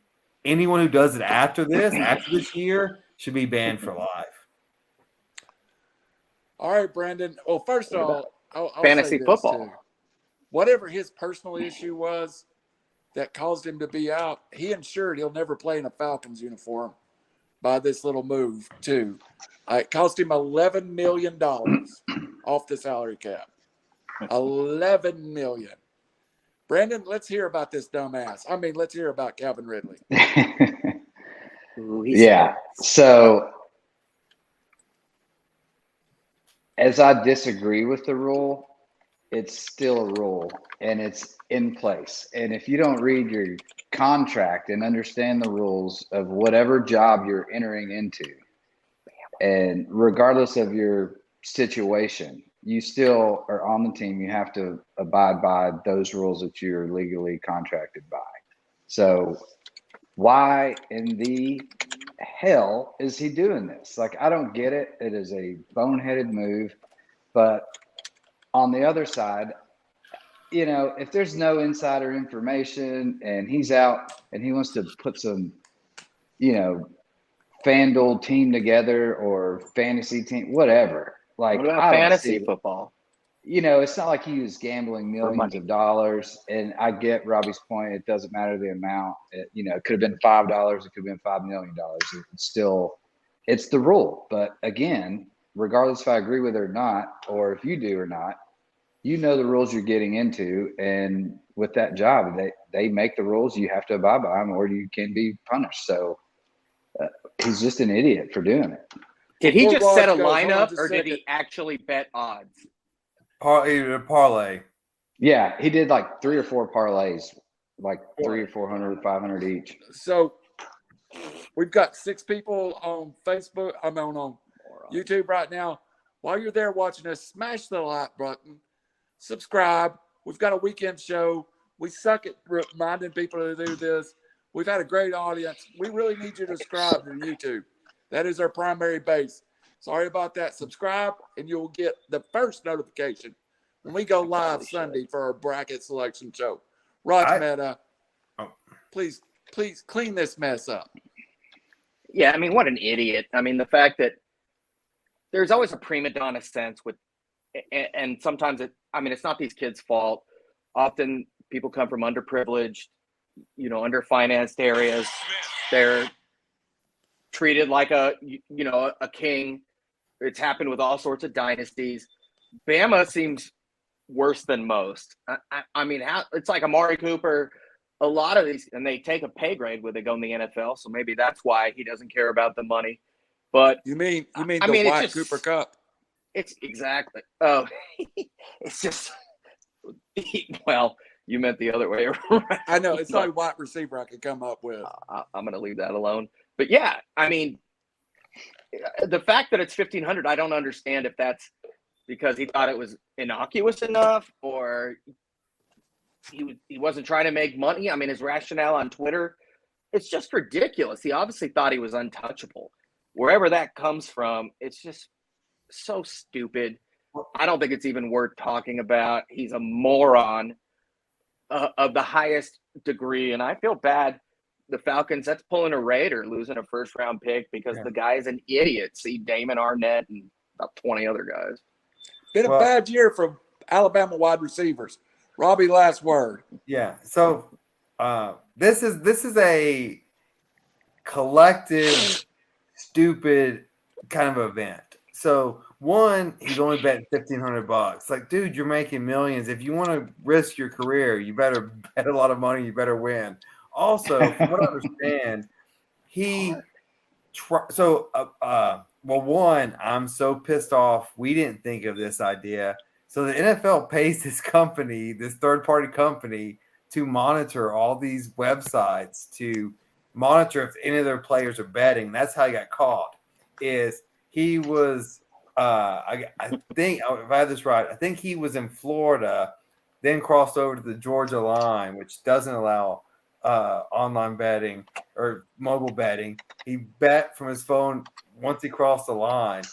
anyone who does it after this year, should be banned for life. All right, Brandon. Well, first of all, I'll Fantasy say this football. too. Whatever his personal issue was that caused him to be out, he ensured he'll never play in a Falcons uniform by this little move too. It cost him $11 million off the salary cap. $11 million. Brandon, let's hear about this dumbass. I mean, let's hear about Calvin Ridley. Ooh, Yeah. So as I disagree with the rule, it's still a rule and it's in place. And if you don't read your contract and understand the rules of whatever job you're entering into, and regardless of your situation, you still are on the team. You have to abide by those rules that you're legally contracted by. So why in the hell is he doing this? Like, I don't get it. It is a boneheaded move. But on the other side, you know, if there's no insider information and he's out and he wants to put some, you know, FanDuel team together or fantasy team, whatever. Like, what about I don't fantasy see, football? you know, it's not like he was gambling millions of dollars. And I get Robbie's point. It doesn't matter the amount. You know, it could have been $5. It could have been $5 million. It's still, it's the rule. But again, regardless if I agree with it or not, or if you do or not, you know the rules you're getting into. And with that job, they make the rules. You have to abide by them or you can be punished. So he's just an idiot for doing it. Did he Before just set a Raj goes, hold on lineup, just or a did he second. actually bet odds? Parlay. Yeah, he did like 3 or 4 parlays, like 300 or 400, 500 each. So we've got 6 people on Facebook. I'm on YouTube right now. While you're there watching us, smash the like button, subscribe. We've got a weekend show. We suck at reminding people to do this. We've had a great audience. We really need you to subscribe to YouTube. That is our primary base. Sorry about that. Subscribe, and you'll get the first notification when we go live Sunday for our bracket selection show. Raj Meta, please clean this mess up. Yeah, I mean, what an idiot. I mean, the fact that there's always a prima donna sense with, and sometimes it's not these kids' fault. Often people come from underprivileged, you know, underfinanced areas. They're treated like a king. It's happened with all sorts of dynasties. Bama seems worse than most. I mean, it's like Amari Cooper. A lot of these, and they take a pay grade when they go in the NFL. So maybe that's why he doesn't care about the money. But You mean the White Cooper Cup? It's exactly. Oh, it's just. Well, you meant the other way around. I know it's the only white receiver I could come up with. I'm going to leave that alone. But yeah, I mean, the fact that it's 1,500, I don't understand if that's because he thought it was innocuous enough or he wasn't trying to make money. I mean, his rationale on Twitter, it's just ridiculous. He obviously thought he was untouchable. Wherever that comes from, it's just so stupid. I don't think it's even worth talking about. He's a moron of the highest degree, and I feel bad. The Falcons, that's pulling a Raider, losing a first-round pick because the guy's an idiot. See Damon Arnett and about 20 other guys. Been a bad year for Alabama wide receivers. Robbie, last word. Yeah. So this is a collective stupid kind of event. So one, he's only betting $1,500. Like, dude, you're making millions. If you want to risk your career, you better bet a lot of money. You better win. Also, from what I understand, one, I'm so pissed off. We didn't think of this idea. So the NFL pays this company, this third-party company, to monitor all these websites, to monitor if any of their players are betting. That's how he got caught. He was, I think, if I have this right, I think he was in Florida, then crossed over to the Georgia line, which doesn't allow online betting or mobile betting. He bet from his phone once he crossed the line.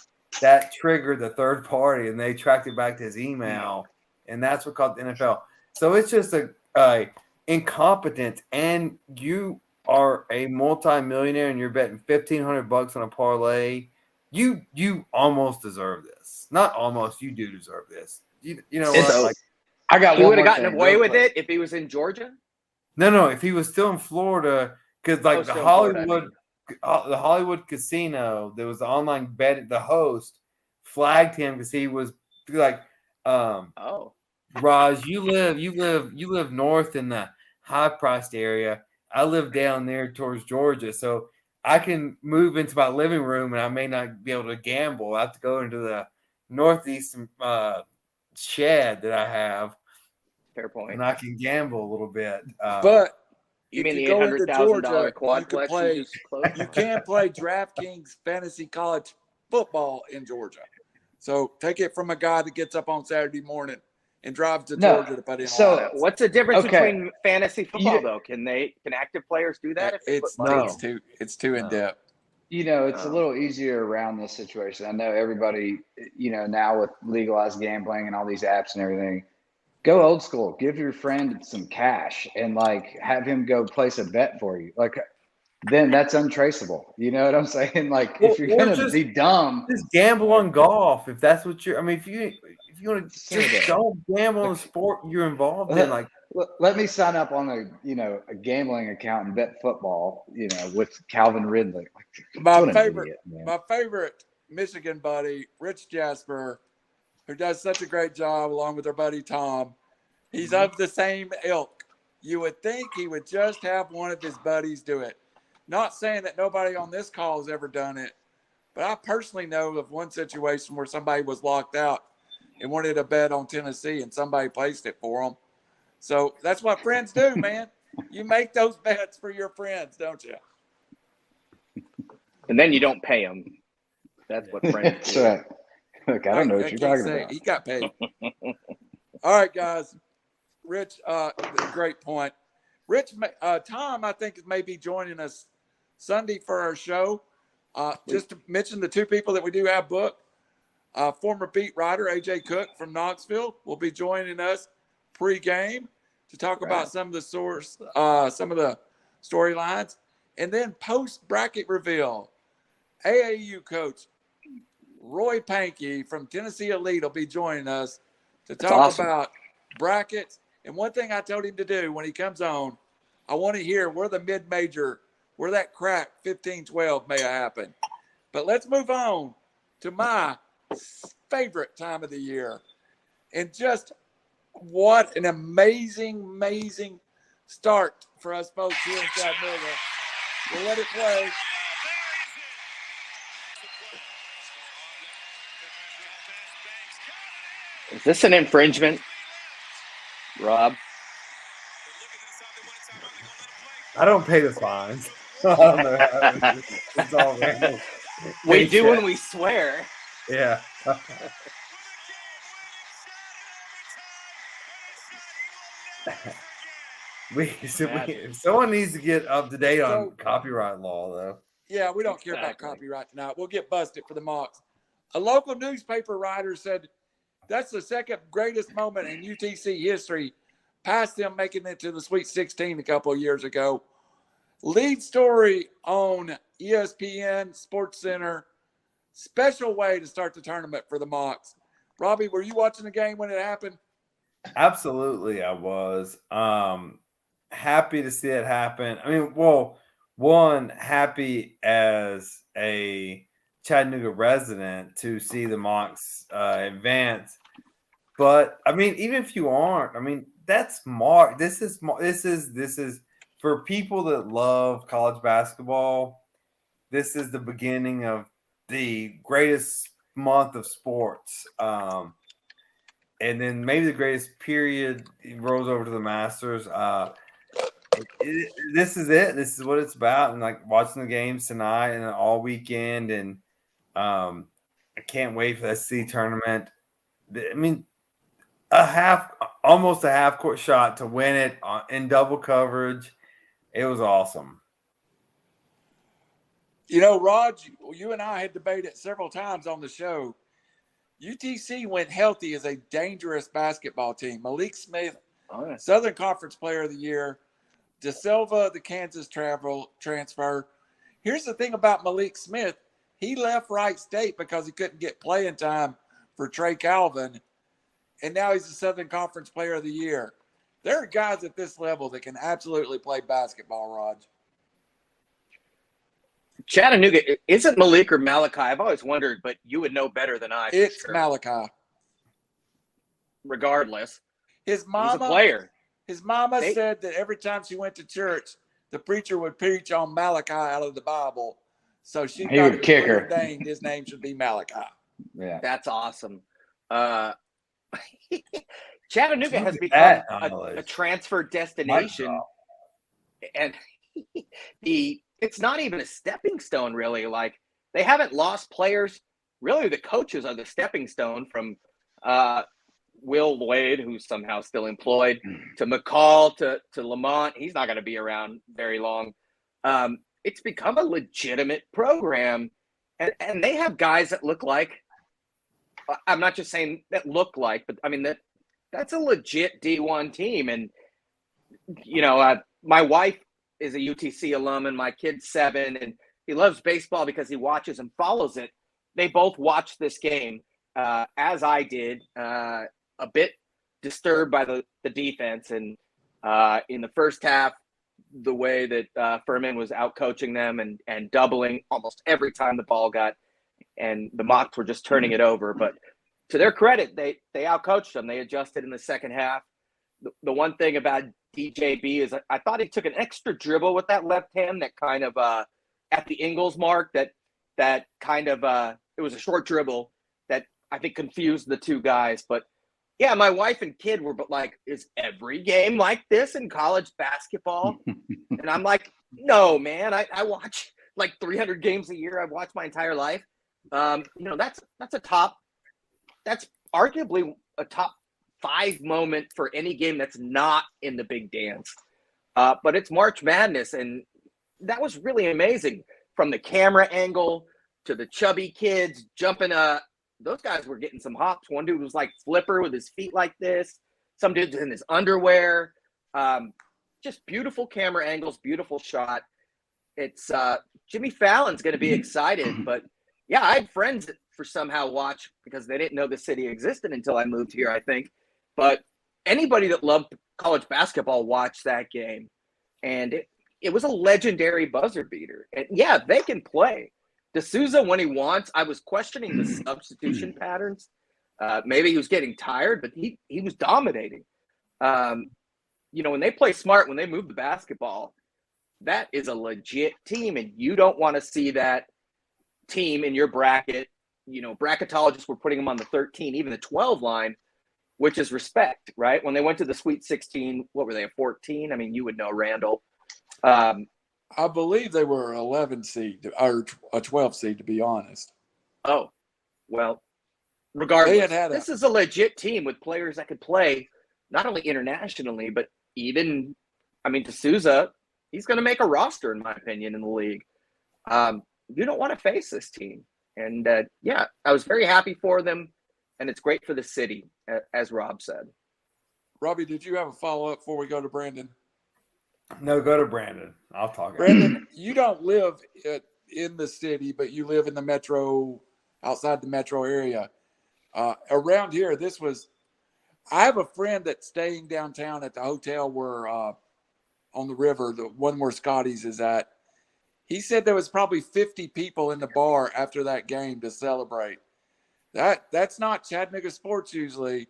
That triggered the third party, and they tracked it back to his email, and that's what caught the NFL. So it's just a incompetence, and you are a multi-millionaire and you're betting $1,500 on a parlay. You almost deserve this. Not almost, you do deserve this. You know what? So- Like, I got He one would have more gotten thing, away real with quick. it if he was in Georgia. no, if he was still in Florida, because like the still in Florida, I Hollywood, the Hollywood casino, there was the online bet. The host flagged him because he was like, Oh, Raj, you live north in the high priced area. I live down there towards Georgia, so I can move into my living room, and I may not be able to gamble. I have to go into the northeast shed that I have, fair point. and I can gamble a little bit. But You if mean you the go into $800,000 Georgia, quad you can flex play. you just closed? You can play DraftKings fantasy college football in Georgia. So take it from a guy that gets up on Saturday morning and drives to No, Georgia to put in so- lineups. What's the difference Okay. between fantasy football You- though? Can active players do that if they put It's money? No. it's too in depth. It's a Oh. little easier around this situation. I know everybody, now with legalized gambling and all these apps and everything, go old school. Give your friend some cash and like have him go place a bet for you. Like then that's untraceable. You know what I'm saying? Like if you're Or gonna just- be dumb, Just gamble on golf if that's what you're. I mean, if you want to Say that. just don't gamble on the sport you're involved in, like. let me sign up on a gambling account and bet football, with Calvin Ridley. My What an favorite, idiot, man. my favorite Michigan buddy, Rich Jasper, who does such a great job along with our buddy Tom. He's of the same ilk. You would think he would just have one of his buddies do it. Not saying that nobody on this call has ever done it, but I personally know of one situation where somebody was locked out and wanted a bet on Tennessee, and somebody placed it for them. So that's what friends do, man. You make those bets for your friends, don't you? And then you don't pay them. That's what friends That's do. right. Look, I don't know what I you're can't talking say about. He got paid. All right, guys. Rich, great point. Rich, Tom, I think may be joining us Sunday for our show. Just to mention the two people that we do have booked. Former beat writer AJ Cook from Knoxville will be joining us pre-game to talk about some of the storylines, and then post bracket reveal. AAU coach Roy Pankey from Tennessee Elite will be joining us to talk about brackets. And one thing I told him to do when he comes on, I want to hear where the mid-major, where that crack 15-12 may have happened. But let's move on to my favorite time of the year. And just what an amazing start for us folks here in Chattanooga. We'll let it play. Is this an infringement, Rob? I don't pay the fines. I don't know. It's all random. We do when we swear. Yeah. Someone needs to get up to date on copyright law, though. Yeah, we don't care about copyright tonight. We'll get busted for the Mocs. A local newspaper writer said that's the second greatest moment in UTC history, past them making it to the Sweet 16 a couple of years ago. Lead story on ESPN, Sports Center. Special way to start the tournament for the Mocs. Robbie, were you watching the game when it happened? Absolutely, I was. Happy to see it happen. I mean, well, one, happy as a Chattanooga resident to see the Mocs advance. But I mean, even if you aren't, I mean, that's March. This is for people that love college basketball. This is the beginning of the greatest month of sports. And then maybe the greatest period rolls over to the Masters. This is it. This is what it's about. And like watching the games tonight and all weekend. And I can't wait for that SEC tournament. I mean, almost a half court shot to win it in double coverage. It was awesome. You know, Raj, you and I had debated several times on the show. UTC went healthy as a dangerous basketball team. Malik Smith Oh, yeah. Southern Conference Player of the Year. De Silva, the Kansas transfer. Here's the thing about Malik Smith. He left Wright State because he couldn't get playing time for Trey Calvin, and now he's the Southern Conference Player of the Year. There are guys at this level that can absolutely play basketball, Raj. Chattanooga, isn't Malik or Malachi? I've always wondered, but you would know better than I. It's sure. Malachi. Regardless, His he's a mama, player. his mama said that every time she went to church, the preacher would preach on Malachi out of the Bible. So she He would kick her. ordained his name should be Malachi. Yeah. That's awesome. Chattanooga has become a transfer destination, and it's not even a stepping stone, really. Like, they haven't lost players. Really, the coaches are the stepping stone from Will Wade, who's somehow still employed, to McCall, to Lamont. He's not going to be around very long. It's become a legitimate program, and they have guys that look like, I'm not just saying that look like, but I mean, that's a legit D1 team. And, you know, my wife is a UTC alum, and my kid's 7, and he loves baseball because he watches and follows it. They both watched this game, as I did, a bit disturbed by the defense. And in the first half, the way that Furman was out coaching them and doubling almost every time the ball got, and the Mocs were just turning it over. But to their credit, they out coached them. They adjusted in the second half. The one thing about DJB is I thought he took an extra dribble with that left hand that kind of at the Ingles mark that kind of it was a short dribble that I think confused the two guys. But yeah, my wife and kid were like, is every game like this in college basketball? And I'm like, no, man, I watch like 300 games a year. I've watched my entire life. You know, that's arguably a top 5 moment for any game that's not in the big dance. But it's March Madness, and that was really amazing. From the camera angle to the chubby kids jumping, those guys were getting some hops. One dude was like flipper with his feet like this. Some dude's in his underwear. Just beautiful camera angles, beautiful shot. It's Jimmy Fallon's going to be excited, but yeah, I had friends that for somehow watch because they didn't know the city existed until I moved here, I think. But anybody that loved college basketball watched that game, and it was a legendary buzzer beater. And yeah, they can play. D'Souza, when he wants, I was questioning the substitution patterns. Maybe he was getting tired, but he was dominating. You know, when they play smart, when they move the basketball, that is a legit team, and you don't want to see that team in your bracket. You know, bracketologists were putting them on the 13, even the 12 line, which is respect, right? When they went to the Sweet 16, what were they, a 14? I mean, you would know, Randall. I believe they were an 11 seed or a 12 seed, to be honest. Oh, well, regardless, this is a legit team with players that could play not only internationally, but even, I mean, D'Souza, he's going to make a roster, in my opinion, in the league. You don't want to face this team. And, yeah, I was very happy for them, and it's great for the city, as Rob said. Robbie, did you have a follow-up before we go to Brandon? No, go to Brandon. I'll talk. Brandon, you don't live in the city, but you live in the metro, outside the metro area. Around here, I have a friend that's staying downtown at the hotel where on the river, the one where Scotty's is at. He said there was probably 50 people in the bar after that game to celebrate. That's not Chattanooga sports usually.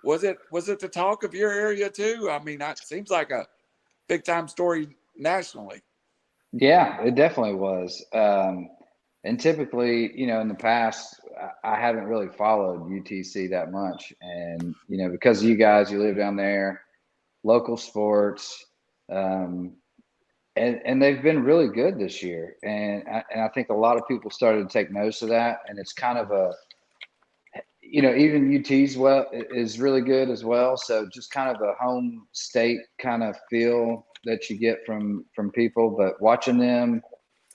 Was it the talk of your area too? I mean, it seems like a big time story nationally. Yeah, it definitely was. And typically, you know, in the past, I haven't really followed UTC that much. And, you know, because you guys, you live down there, local sports, and they've been really good this year. And I think a lot of people started to take notice of that. And it's kind of you know, even UT's is really good as well. So just kind of a home state kind of feel that you get from people, but watching them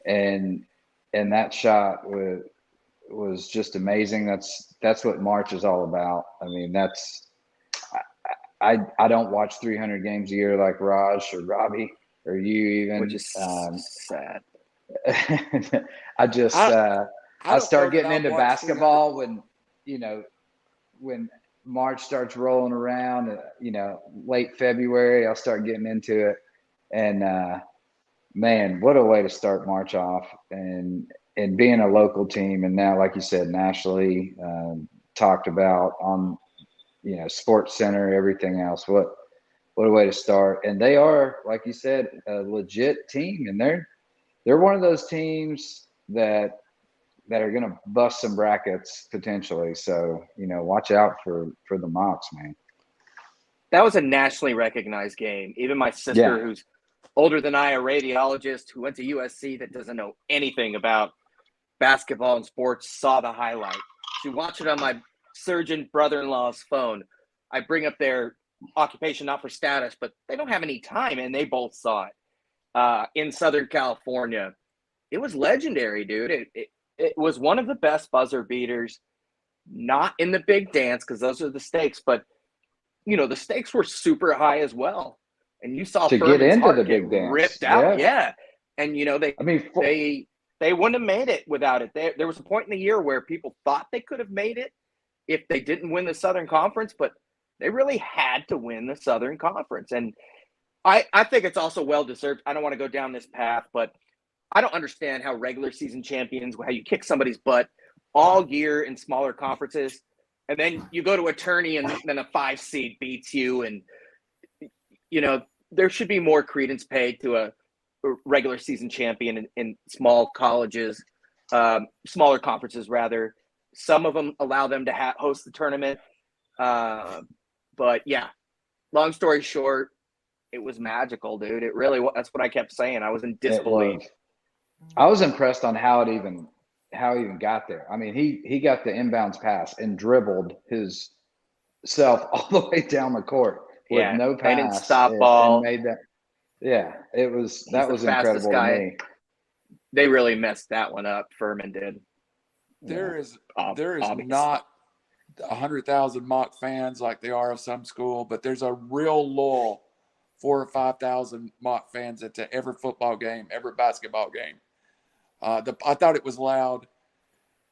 and that shot was just amazing. That's what March is all about. I mean, I don't watch 300 games a year like Raj or Robbie or you even. Which is sad. I just I I don't start know that getting I've into watched 300. basketball when March starts rolling around, late February, I'll start getting into it. And man, what a way to start March off, and being a local team, and now, like you said, nationally talked about on Sports Center, everything else. What a way to start. And they are, like you said, a legit team, and they're one of those teams that are going to bust some brackets potentially. So, watch out for the Mocs, man. That was a nationally recognized game. Even my sister, who's older than I, a radiologist who went to USC that doesn't know anything about basketball and sports, saw the highlight. She watched it on my surgeon brother-in-law's phone. I bring up their occupation, not for status, but they don't have any time, and they both saw it in Southern California. It was legendary, dude. It was one of the best buzzer beaters, not in the big dance because those are the stakes, but the stakes were super high as well. And you saw to Furman's get into heart the big get dance, ripped out. Yeah. And they wouldn't have made it without it. There was a point in the year where people thought they could have made it if they didn't win the Southern Conference, but they really had to win the Southern Conference. And I think it's also well-deserved. I don't want to go down this path, but I don't understand how regular season champions, how you kick somebody's butt all year in smaller conferences, and then you go to a tourney and then a 5 seed beats you. And, there should be more credence paid to a regular season champion in small colleges, smaller conferences, rather. Some of them allow them to host the tournament. But yeah, long story short, it was magical, dude. It really was. That's what I kept saying. I was in disbelief. I was impressed on how he even got there. I mean, he got the inbounds pass and dribbled his self all the way down the court with no pass. They didn't stop ball. And made that. Yeah, that was incredible to me. They really messed that one up. Furman did. There is not 100,000 Moc fans like they are of some school, but there's a real loyal 4,000 or 5,000 Moc fans at every football game, every basketball game. I thought it was loud.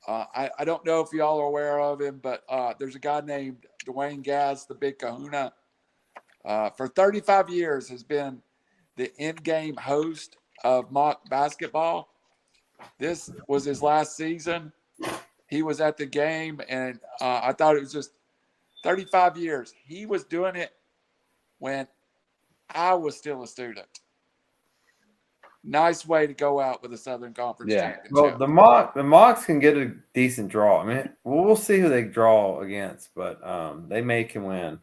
I don't know if y'all are aware of him, but there's a guy named Dwayne Gass, the Big Kahuna. For 35 years has been the in-game host of Moc basketball. This was his last season. He was at the game, and I thought it was just 35 years. He was doing it when I was still a student. Nice way to go out with a Southern Conference championship. Well, the Mocs can get a decent draw. I mean, we'll see who they draw against, but they can win.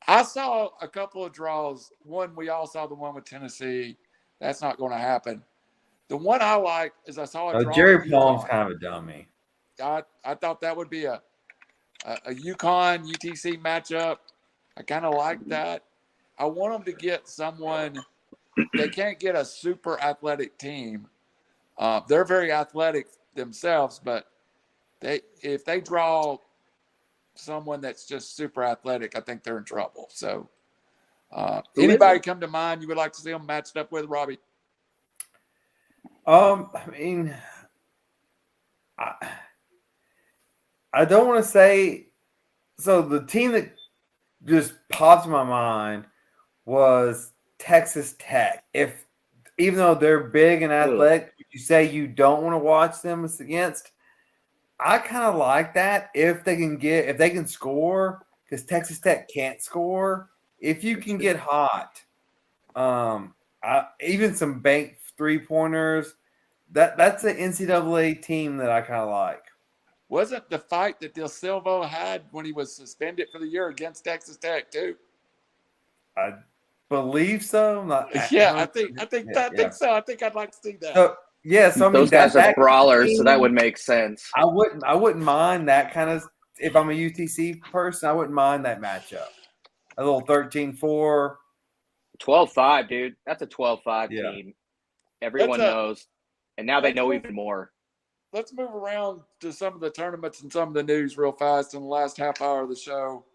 I saw a couple of draws. We all saw the one with Tennessee. That's not going to happen. The one I liked is I saw a draw. Jerry Palm's kind of a dummy. I thought that would be a UConn UTC matchup. I kind of like that. I want them to get someone. They can't get a super athletic team. They're very athletic themselves, but if they draw someone that's just super athletic, I think they're in trouble. So anybody come to mind you would like to see them matched up with, Robbie? I mean, I don't want to say. So the team that just popped in my mind was Texas Tech. Even though they're big and athletic, you say you don't want to watch them against. I kind of like that if they can score, because Texas Tech can't score. If you can get hot, even some bank 3-pointers, that's an NCAA team that I kind of like. Wasn't the fight that Del Silva had when he was suspended for the year against Texas Tech too? I believe so. I think so. I think I'd like to see that. So I mean, those guys are brawlers, so that would make sense. I wouldn't mind that kind of. If I'm a UTC person, I wouldn't mind that matchup. A little 13-4. 12-5, dude. That's a 12-5 team. Everyone knows, and now they know even more. Let's move around to some of the tournaments and some of the news real fast in the last half hour of the show.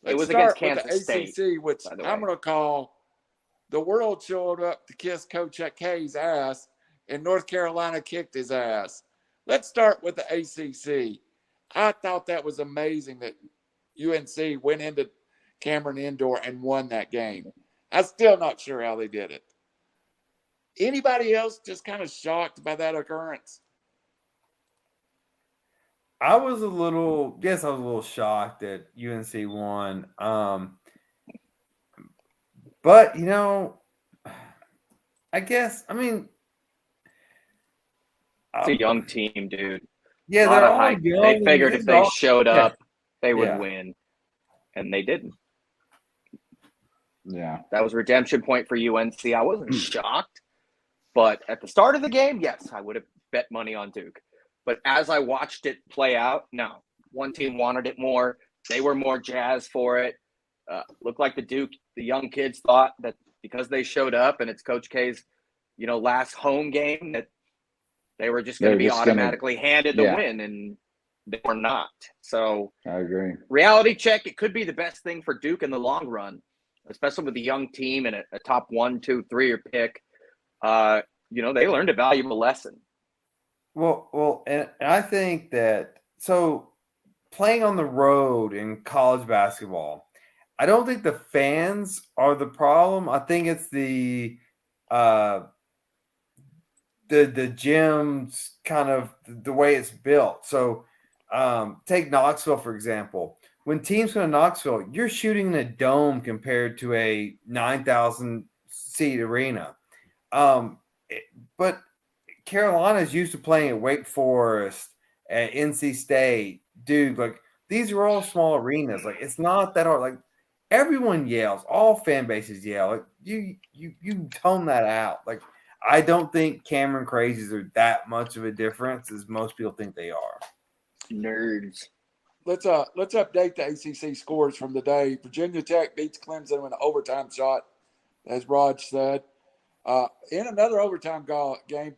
It Let's was against start with the Kansas State, ACC, which by the way. I'm going to call the world showed up to kiss Coach K's ass, and North Carolina kicked his ass. Let's start with the ACC. I thought that was amazing that UNC went into Cameron Indoor and won that game. I'm still not sure how they did it. Anybody else just kind of shocked by that occurrence? I was a little shocked that UNC won. But I guess, It's a young team, dude. yeah, A lot they're of all hype. young. They figured if they showed up, they would Yeah. win, and they didn't. Yeah. That was a redemption point for UNC. I wasn't shocked, but at the start of the game, yes, I would have bet money on Duke. But as I watched it play out, no. One team wanted it more. They were more jazzed for it. Looked like the young kids thought that because they showed up and it's Coach K's, last home game, that they were just going to be automatically handed the win, and they were not. So I agree. Reality check, it could be the best thing for Duke in the long run, especially with the young team and a top 1, 2, 3-year pick. They learned a valuable lesson. Well, and I think that playing on the road in college basketball, I don't think the fans are the problem. I think it's the gym's kind of the way it's built. So take Knoxville, for example. When teams go to Knoxville, you're shooting in a dome compared to a 9,000 seat arena. But Carolina's used to playing at Wake Forest, at NC State, Duke. Like, these are all small arenas. Like, it's not that hard. Like, everyone yells. All fan bases yell. Like, you tone that out. Like, I don't think Cameron Crazies are that much of a difference as most people think they are. Nerds. Let's update the ACC scores from the day. Virginia Tech beats Clemson with an overtime shot, as Raj said. In another overtime game,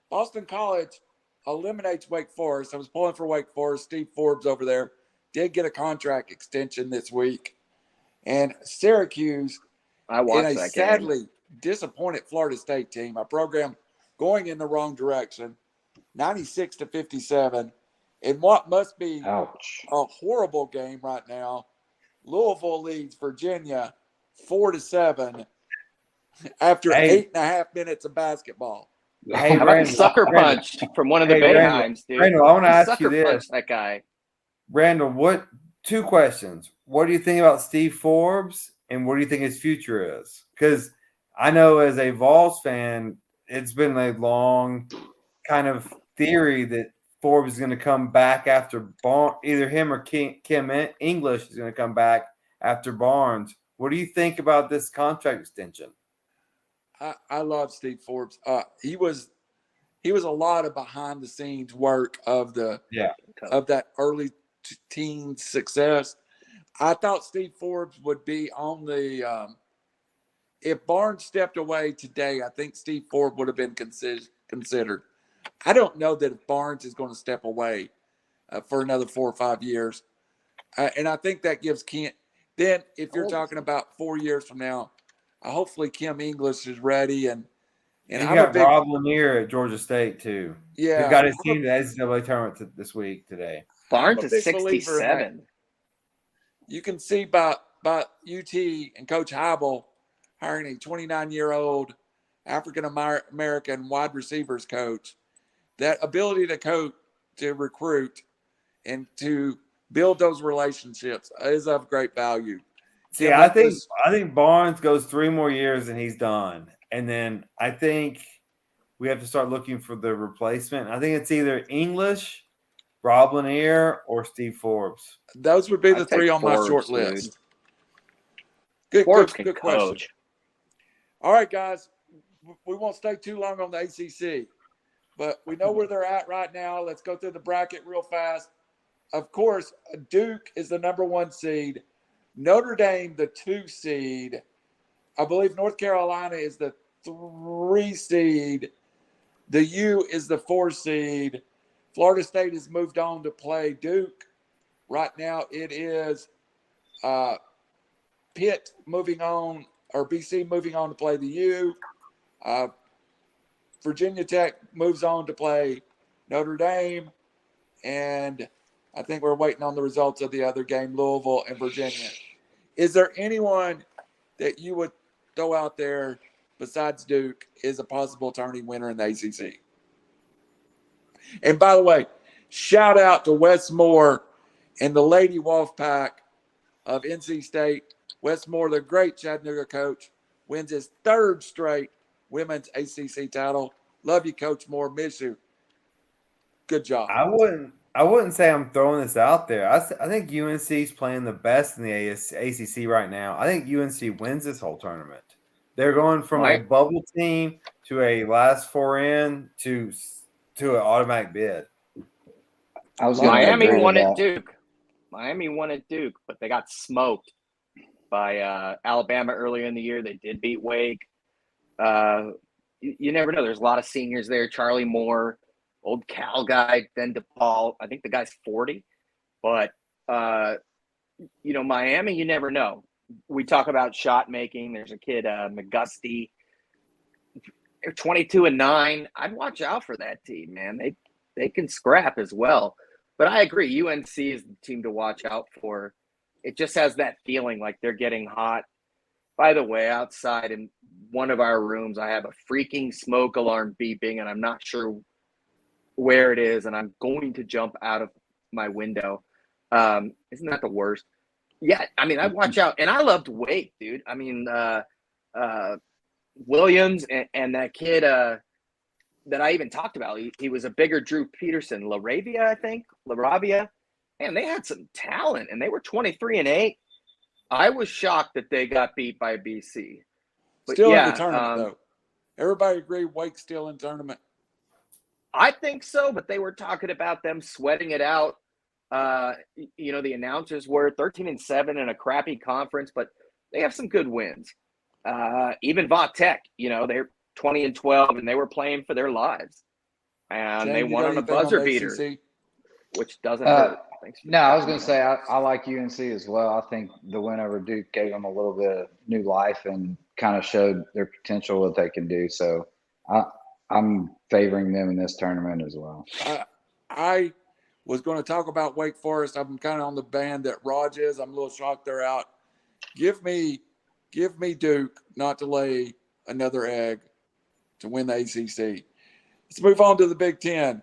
Boston College eliminates Wake Forest. I was pulling for Wake Forest. Steve Forbes over there did get a contract extension this week. And Syracuse, I watched in a that sadly disappointed Florida State team, a program going in the wrong direction, 96-57. In what must be Ouch. a horrible game right now, Louisville leads Virginia 4-7 after 8.5 minutes of basketball. Hey, How about the sucker punch from one of the Bayheims, dude? Randall, I want to ask you Sucker punch this. that guy. Randall, two questions. What do you think about Steve Forbes, and what do you think his future is? Because I know as a Vols fan, it's been a long kind of theory that Forbes is going to come back after either him or Kim English is going to come back after Barnes. What do you think about this contract extension? I love Steve Forbes. He was a lot of behind the scenes work of that early teen success. I thought Steve Forbes would be on the if Barnes stepped away today, I think Steve Forbes would have been considered. I don't know that if Barnes is going to step away for another 4 or 5 years. And I think that gives Kent. Then if you're talking about 4 years from now, hopefully Kim English is ready. And you got Rob Lanier at Georgia State too. Yeah. Who got his team to the NCAA tournament this week today. Barnes is 67. You can see by UT and Coach Heibel hiring a 29-year-old African-American wide receivers coach. That ability to coach, to recruit, and to build those relationships is of great value. See, I think Barnes goes 3 more years and he's done. And then I think we have to start looking for the replacement. I think it's either English, Rob Lanier, or Steve Forbes. Those would be the 3 on my short list. Good question. All right, guys. We won't stay too long on the ACC, but we know where they're at right now. Let's go through the bracket real fast. Of course, Duke is the number 1 seed. Notre Dame, the 2 seed. I believe North Carolina is the 3 seed. The U is the 4 seed. Florida State has moved on to play Duke. Right now, it is Pitt moving on, or BC moving on to play the U. Virginia Tech moves on to play Notre Dame. And I think we're waiting on the results of the other game, Louisville and Virginia. Is there anyone that you would throw out there besides Duke is a possible tourney winner in the ACC? And by the way, shout out to Wes Moore and the Lady Wolfpack of NC State. Wes Moore, the great Chattanooga coach, wins his third straight women's ACC title. Love you, Coach Moore. Miss you. Good job. I wouldn't say I'm throwing this out there. I think UNC is playing the best in the ACC right now. I think UNC wins this whole tournament. They're going from a bubble team to a last four in to an automatic bid. Miami won at Duke. Miami won at Duke, but they got smoked by Alabama earlier in the year. They did beat Wake. You never know. There's a lot of seniors there. Charlie Moore, old Cal guy, Ben DePaul. I think the guy's 40. But, Miami, you never know. We talk about shot making. There's a kid, McGusty. They're 22-9. I'd watch out for that team, man. They can scrap as well. But I agree. UNC is the team to watch out for. It just has that feeling like they're getting hot. By the way, outside in one of our rooms, I have a freaking smoke alarm beeping, and I'm not sure where it is, and I'm going to jump out of my window. Isn't that the worst? Yeah, I mean, I watch out, and I loved Wake, dude. I mean, Williams and that kid that I even talked about, he was a bigger Drew Peterson, LaRavia. Man, they had some talent, and they were 23-8. I was shocked that they got beat by BC. But still in the tournament, though. Everybody agree Wake's still in tournament? I think so, but they were talking about them sweating it out. The announcers were 13-7 in a crappy conference, but they have some good wins. Even Va Tech, they're 20-12, and they were playing for their lives. And Shane, they won on a buzzer beater, which doesn't hurt. No, I was going to say I like UNC as well. I think the win over Duke gave them a little bit of new life and kind of showed their potential, what they can do. So I'm favoring them in this tournament as well. I was going to talk about Wake Forest. I'm kind of on the band that Raj is. I'm a little shocked they're out. Give me Duke not to lay another egg to win the ACC. Let's move on to the Big Ten.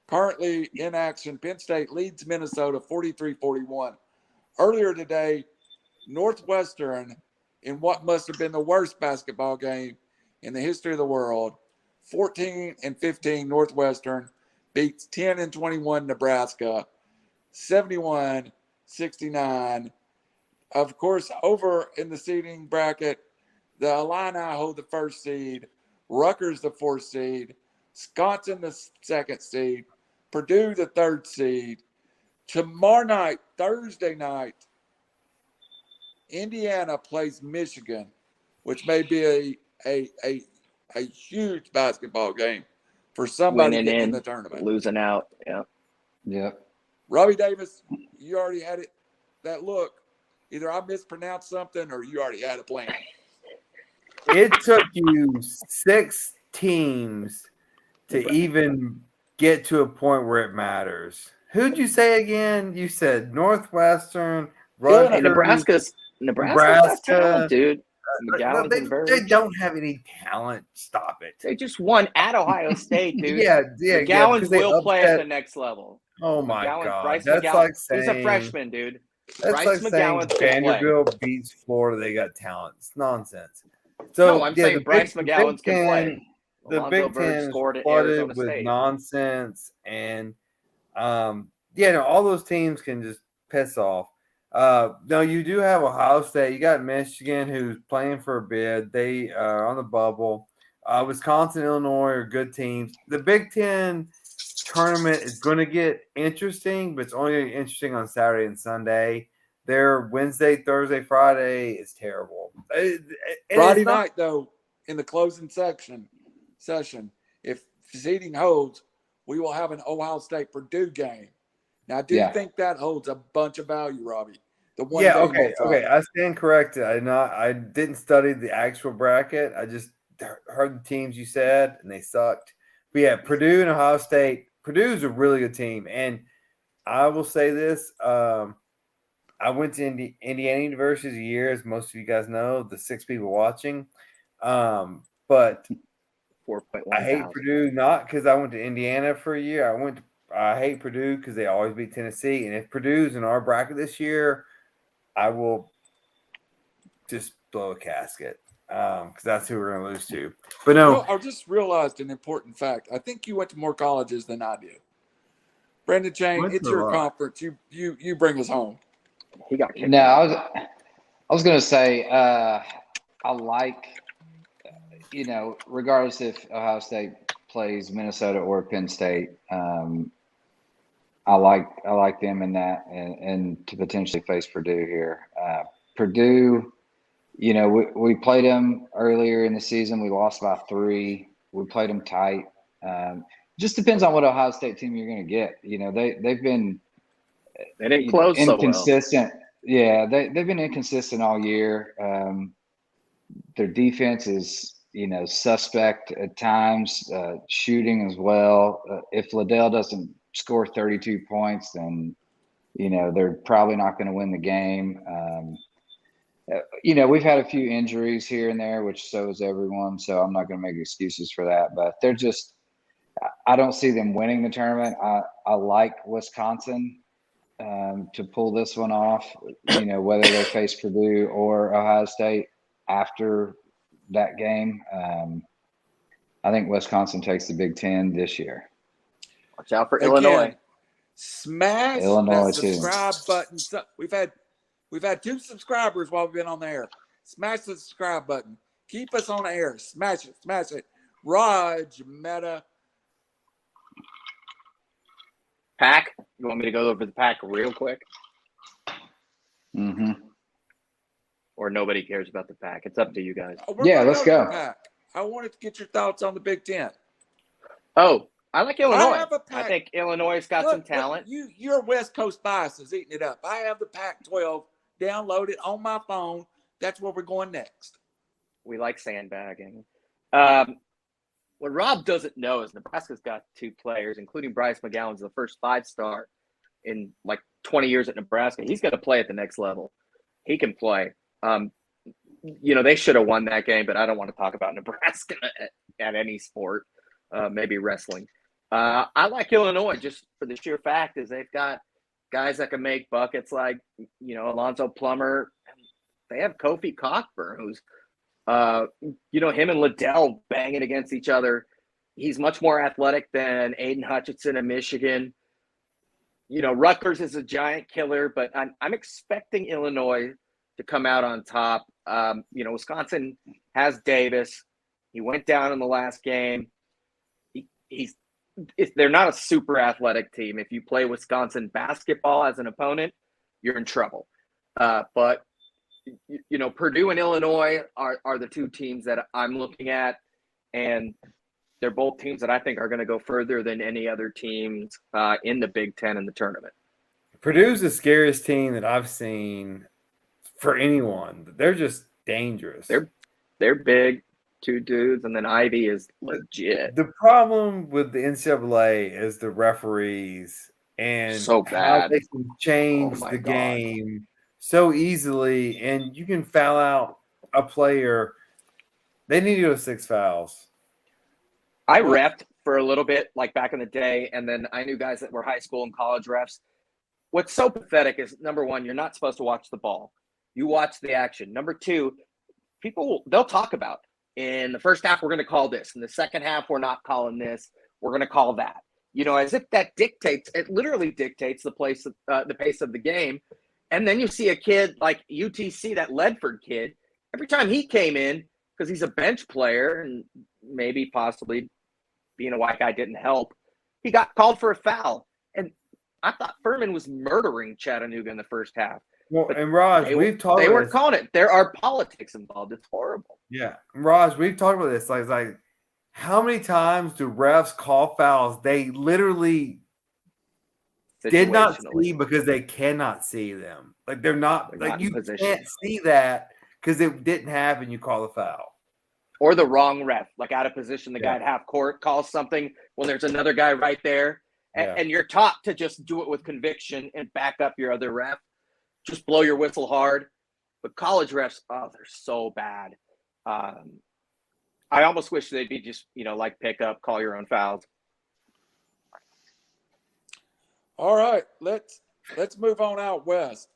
Currently in action, Penn State leads Minnesota 43-41. Earlier today, Northwestern, in what must have been the worst basketball game in the history of the world, 14-15 Northwestern beats 10-21 Nebraska, 71-69. Of course, over in the seeding bracket, the Illini hold the first seed, Rutgers the fourth seed, Wisconsin the second seed, Purdue the third seed. Tomorrow night, Thursday night, Indiana plays Michigan, which may be a huge basketball game for somebody in the tournament. Losing out, yeah. Yep. Robbie Davis, you already had it. That look, either I mispronounced something or you already had a plan. It took you 6 teams to even get to a point where it matters. Who'd you say again? You said Northwestern, Rutgers, Nebraska, talent, dude. They don't have any talent. Stop it. They just won at Ohio State, dude. yeah. McGowan's will play at the next level. Oh my God, Bryce that's McGowan, like saying he's a freshman, dude. That's Bryce like saying Vanderbilt beats Florida. They got talent. It's nonsense. So I'm saying Bryce McGowan can play. The Big Ten is flooded with nonsense, and all those teams can just piss off. No, you do have Ohio State. You got Michigan, who's playing for a bid. They are on the bubble. Wisconsin, Illinois are good teams. The Big Ten tournament is going to get interesting, but it's only going to be interesting on Saturday and Sunday. Their Wednesday, Thursday, Friday is terrible. Friday night, though, in the closing session, if seeding holds, we will have an Ohio State-Purdue game. Now, I do think that holds a bunch of value, Robbie. The one Yeah, game okay, on okay. Friday. I stand corrected. I didn't study the actual bracket. I just heard the teams you said, and they sucked. But yeah, Purdue and Ohio State. Purdue's a really good team, and I will say this: I went to Indiana University a year, as most of you guys know, the 6 people watching. But 4.1 I hate thousand. Purdue not because I went to Indiana for a year. I hate Purdue because they always beat Tennessee, and if Purdue's in our bracket this year, I will just blow a casket because that's who we're going to lose to. But no, I just realized an important fact. I think you went to more colleges than I did. Brandon Chain, Went it's to a your lot. conference. You bring us home. He got kicked No, out. I was going to say I like, regardless if Ohio State plays Minnesota or Penn State, I like them in that and to potentially face Purdue here. Purdue, we played them earlier in the season. We lost by 3. We played them tight. Just depends on what Ohio State team you're going to get. They've been They didn't close so well. inconsistent. Yeah, they've been inconsistent all year. Their defense is, suspect at times, shooting as well. If Liddell doesn't score 32 points, then, they're probably not going to win the game. We've had a few injuries here and there, which so is everyone. So I'm not going to make excuses for that. But I don't see them winning the tournament. I like Wisconsin to pull this one off, whether they face Purdue or Ohio State after that game. I think Wisconsin takes the Big Ten this year. Watch out for Again, Illinois. Smash Illinois, that too. subscribe button. We've had 2 subscribers while we've been on the air. Smash the subscribe button. Keep us on the air. Smash it. Smash it. Raj Meta. Pack. You want me to go over the pack real quick? Mm-hmm. Or nobody cares about the pack? It's up to you guys. Yeah, Gonna let's to the go. pack. I wanted to get your thoughts on the Big Ten. Oh, I like Illinois. have a pack. I think Illinois has got some talent. Your West Coast bias is eating it up. I have the Pac-12 downloaded on my phone. That's where we're going next. We like sandbagging. What Rob doesn't know is Nebraska's got 2 players, including Bryce McGowan's the first 5-star in like 20 years at Nebraska. He's going to play at the next level. He can play. They should have won that game, but I don't want to talk about Nebraska at any sport, maybe wrestling. I like Illinois just for the sheer fact is they've got guys that can make buckets like, Alonzo Plummer. They have Kofi Cockburn, who's, him and Liddell banging against each other. He's much more athletic than Aiden Hutchinson in Michigan. Rutgers is a giant killer, but I'm expecting Illinois to come out on top. Wisconsin has Davis. He went down in the last game. They're not a super athletic team. If you play Wisconsin basketball as an opponent, you're in trouble. But Purdue and Illinois are the 2 teams that I'm looking at, and they're both teams that I think are going to go further than any other teams in the Big Ten in the tournament. Purdue's the scariest team that I've seen for anyone. They're just dangerous. They're big, 2 dudes, and then Ivy is legit. The problem with the NCAA is the referees and So how bad. they can change Oh my the God. game so easily, and you can foul out a player. They need to go 6 fouls. I reffed for a little bit, like back in the day, and then I knew guys that were high school and college refs. What's so pathetic is, number 1, you're not supposed to watch the ball. You watch the action. Number 2, they'll talk about in the first half, we're going to call this. In the second half, we're not calling this. We're going to call that. As if that dictates, it literally dictates the pace of the game. And then you see a kid like UTC, that Ledford kid, every time he came in, because he's a bench player and maybe possibly being a white guy didn't help, he got called for a foul. And I thought Furman was murdering Chattanooga in the first half. Well, and Raj, we've talked They about weren't this. calling it. There are politics involved. It's horrible. Yeah, Raj, we've talked about this. Like, how many times do refs call fouls? They literally did not situationally. see because they cannot see them. Like they're not They're like not in you position. can't see that because it didn't happen. You call the foul. Or the wrong ref, like out of position, the Yeah. guy at half court calls something when there's another guy right there. Yeah. And you're taught to just do it with conviction and back up your other ref. Just blow your whistle hard. But college refs, oh, they're so bad. I almost wish they'd be just, like pick up, call your own fouls. All right, let's move on out west.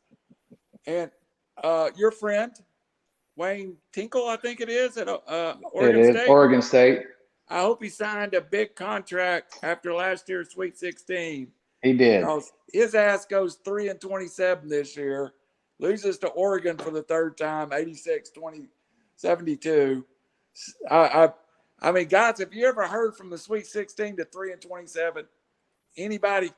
And your friend Wayne Tinkle, I think it is at Oregon State. Oregon State. I hope he signed a big contract after last year's Sweet 16. He did. Because his ass goes 3-27 this year, loses to Oregon for the third time, 86-72. I mean, guys, have you ever heard from the Sweet 16 to 3-27? Anybody?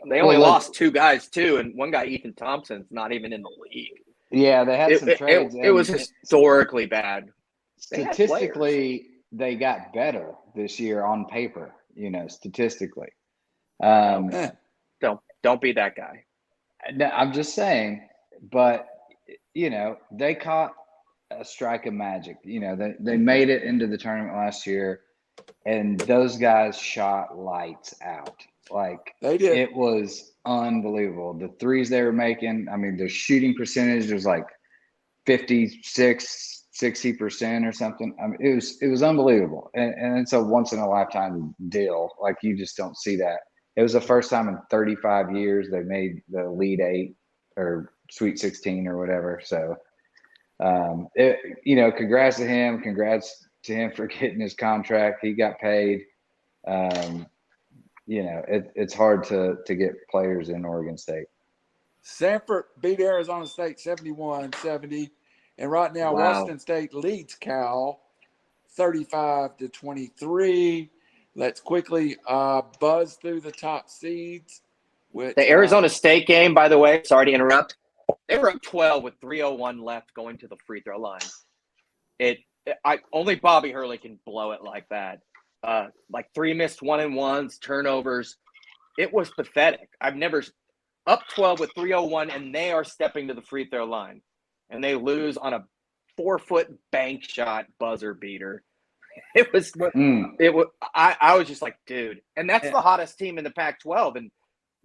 They only lost two guys too, and one guy, Ethan Thompson's not even in the league. Yeah, they had some trades. It was historically bad. Statistically, they got better this year on paper. Statistically. Don't be that guy. No, I'm just saying, but they caught a strike of magic. They made it into the tournament last year, and those guys shot lights out. Like they did. It was unbelievable. The threes they were making. I mean, the shooting percentage was like 56-60% or something. I mean, it was unbelievable, and it's a once in a lifetime deal. Like you just don't see that. It was the first time in 35 years they made the Elite Eight or Sweet 16 or whatever. So, congrats to him. Congrats to him for getting his contract. He got paid. It's hard to get players in Oregon State. Sanford beat Arizona State 71-70. And right now, Wow. Washington State leads Cal 35-23. Let's quickly buzz through the top seeds. The Arizona State game, by the way, sorry to interrupt. They were up 12 with 3:01 left going to the free throw line. Only Bobby Hurley can blow it like that. Like 3 missed 1-and-1s, turnovers. It was pathetic. I've never up 12 with 3:01, and they are stepping to the free throw line, and they lose on a 4-foot bank shot buzzer beater. It was. I was just like, dude, and that's the hottest team in the Pac-12, and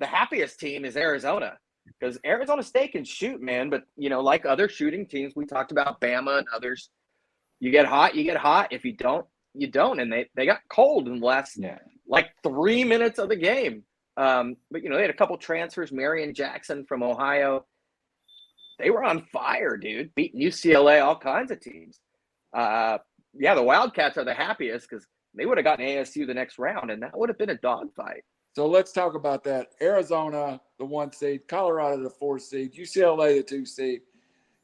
the happiest team is Arizona because Arizona State can shoot, man. But like other shooting teams, we talked about Bama and others. You get hot, you get hot. If you don't, you don't. And they got cold in the last 3 minutes of the game. But they had a couple transfers. Marion Jackson from Ohio. They were on fire, dude. Beating UCLA, all kinds of teams. The Wildcats are the happiest because they would have gotten ASU the next round, and that would have been a dogfight. So let's talk about that. Arizona, the 1 seed. Colorado, the 4 seed. UCLA, the 2 seed.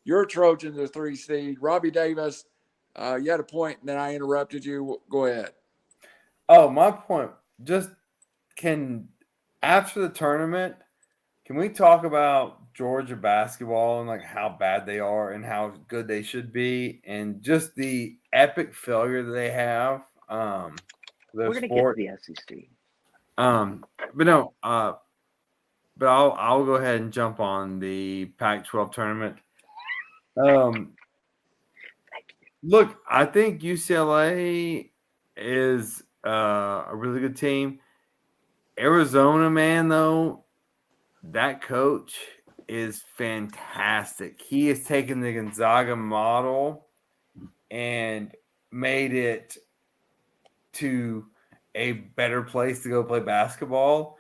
Your Trojans, the 3 seed. Robbie Davis, you had a point, and then I interrupted you. Go ahead. Oh, my point. After the tournament, can we talk about Georgia basketball and like how bad they are and how good they should be and just the epic failure that they have? We're going to get to the SEC. But I'll go ahead and jump on the Pac-12 tournament. Look, I think UCLA is a really good team. Arizona, man, though, that coach is fantastic. He has taken the Gonzaga model and made it to a better place to go play basketball.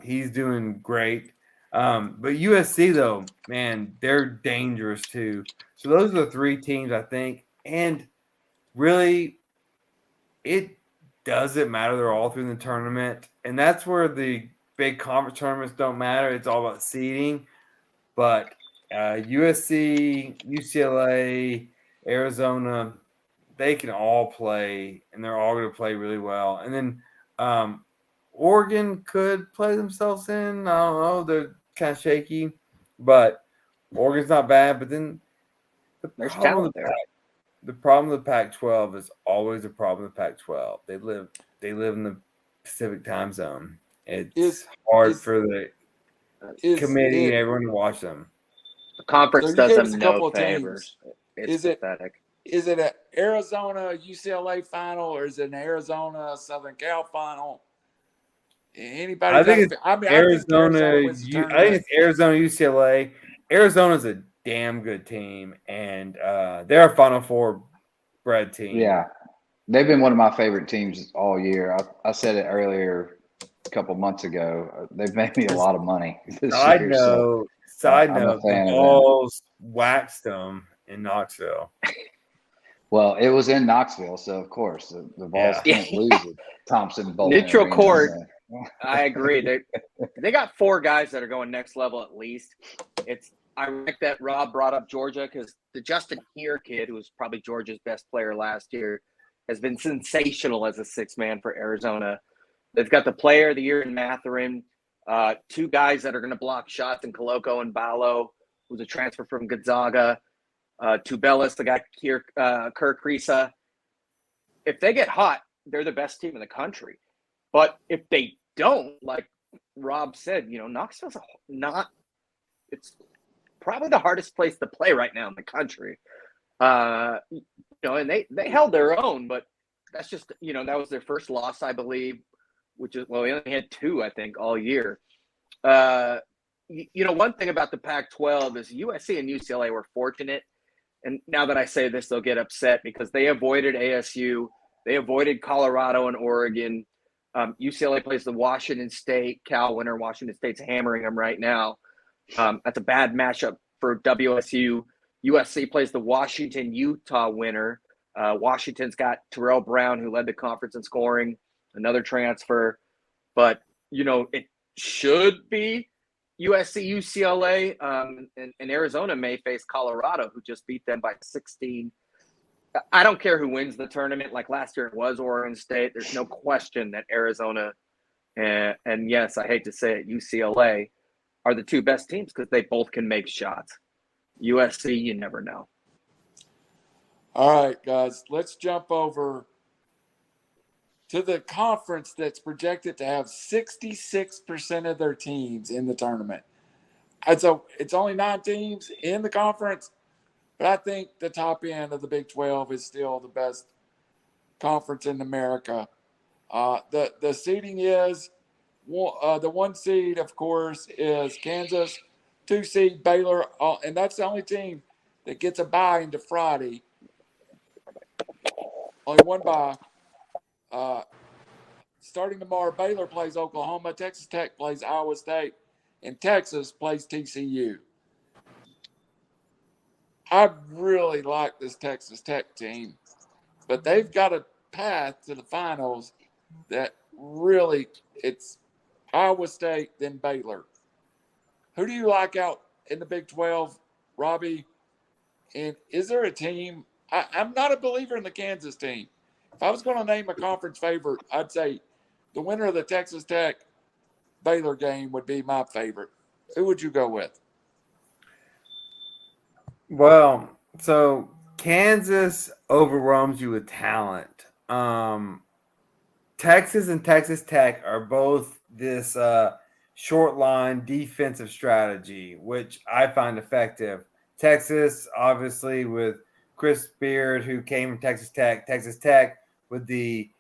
He's doing great. But USC, though, man, they're dangerous too. So those are the 3 teams, I think. And really, it doesn't matter. They're all through the tournament. And that's where the big conference tournaments don't matter. It's all about seeding. But USC, UCLA, Arizona, they can all play, and they're all going to play really well. And then Oregon could play themselves in. I don't know. They're kind of shaky. But Oregon's not bad. But then there's talent there. The problem with the Pac-12 is always a problem with the Pac-12. They live in the Pacific time zone. It's Is hard is for the is committee and it? everyone to watch them. The So conference you does gave us them a no couple of favors. teams. It's Is it pathetic. is it an Arizona UCLA final or is it an Arizona Southern Cal final? Anybody I got think a? it's I mean, I think Arizona. Arizona wins the I think tournament. it's Arizona UCLA. Arizona's a damn good team, and they're a Final Four bred team. Yeah, they've been one of my favorite teams all year. I said it earlier a couple months ago. They've made me a lot of money this Side year. So I'm a note, the fan of them. Vols waxed them in Knoxville. Well, it was in Knoxville, so of course the Vols Yeah. can't lose at Thompson Boling Neutral Arena, court. so. I agree. They got 4 guys that are going next level at least. I like that Rob brought up Georgia because the Justin Here kid, who was probably Georgia's best player last year, has been sensational as a 6-man for Arizona. They've got the player of the year in Matherin, 2 guys that are going to block shots in Coloco and Ballo, who's a transfer from Gonzaga. Tubelis, the guy here, Kirk Risa. If they get hot, they're the best team in the country. But if they don't, like Rob said, Knoxville's it's probably the hardest place to play right now in the country. And they held their own, but that's just, that was their first loss, I believe, which is, well, we only had 2, I think, all year. One thing about the Pac-12 is USC and UCLA were fortunate. And now that I say this, they'll get upset because they avoided ASU. They avoided Colorado and Oregon. UCLA plays the Washington State Cal winner. Washington State's hammering them right now. That's a bad matchup for WSU. USC plays the Washington Utah winner. Washington's got Terrell Brown, who led the conference in scoring, another transfer. But, it should be USC, UCLA, and Arizona may face Colorado, who just beat them by 16. I don't care who wins the tournament. Like last year, it was Oregon State. There's no question that Arizona and yes, I hate to say it, UCLA are the 2 best teams because they both can make shots. USC, you never know. All right, guys, let's jump over to the conference that's projected to have 66% of their teams in the tournament. And so it's only 9 teams in the conference, but I think the top end of the Big 12 is still the best conference in America. The seeding is the 1 seed, of course, is Kansas, 2 seed Baylor, and that's the only team that gets a bye into Friday. Only 1 bye. Starting tomorrow, Baylor plays Oklahoma, Texas Tech plays Iowa State, and Texas plays TCU. I really like this Texas Tech team, but they've got a path to the finals that really, it's Iowa State, then Baylor. Who do you like out in the Big 12, Robbie? And is there a team? I'm not a believer in the Kansas team. If I was going to name a conference favorite, I'd say the winner of the Texas Tech Baylor game would be my favorite. Who would you go with? Well, so Kansas overwhelms you with talent. Texas and Texas Tech are both this short line defensive strategy, which I find effective. Texas, obviously, with Chris Beard, who came from Texas Tech. Texas Tech with the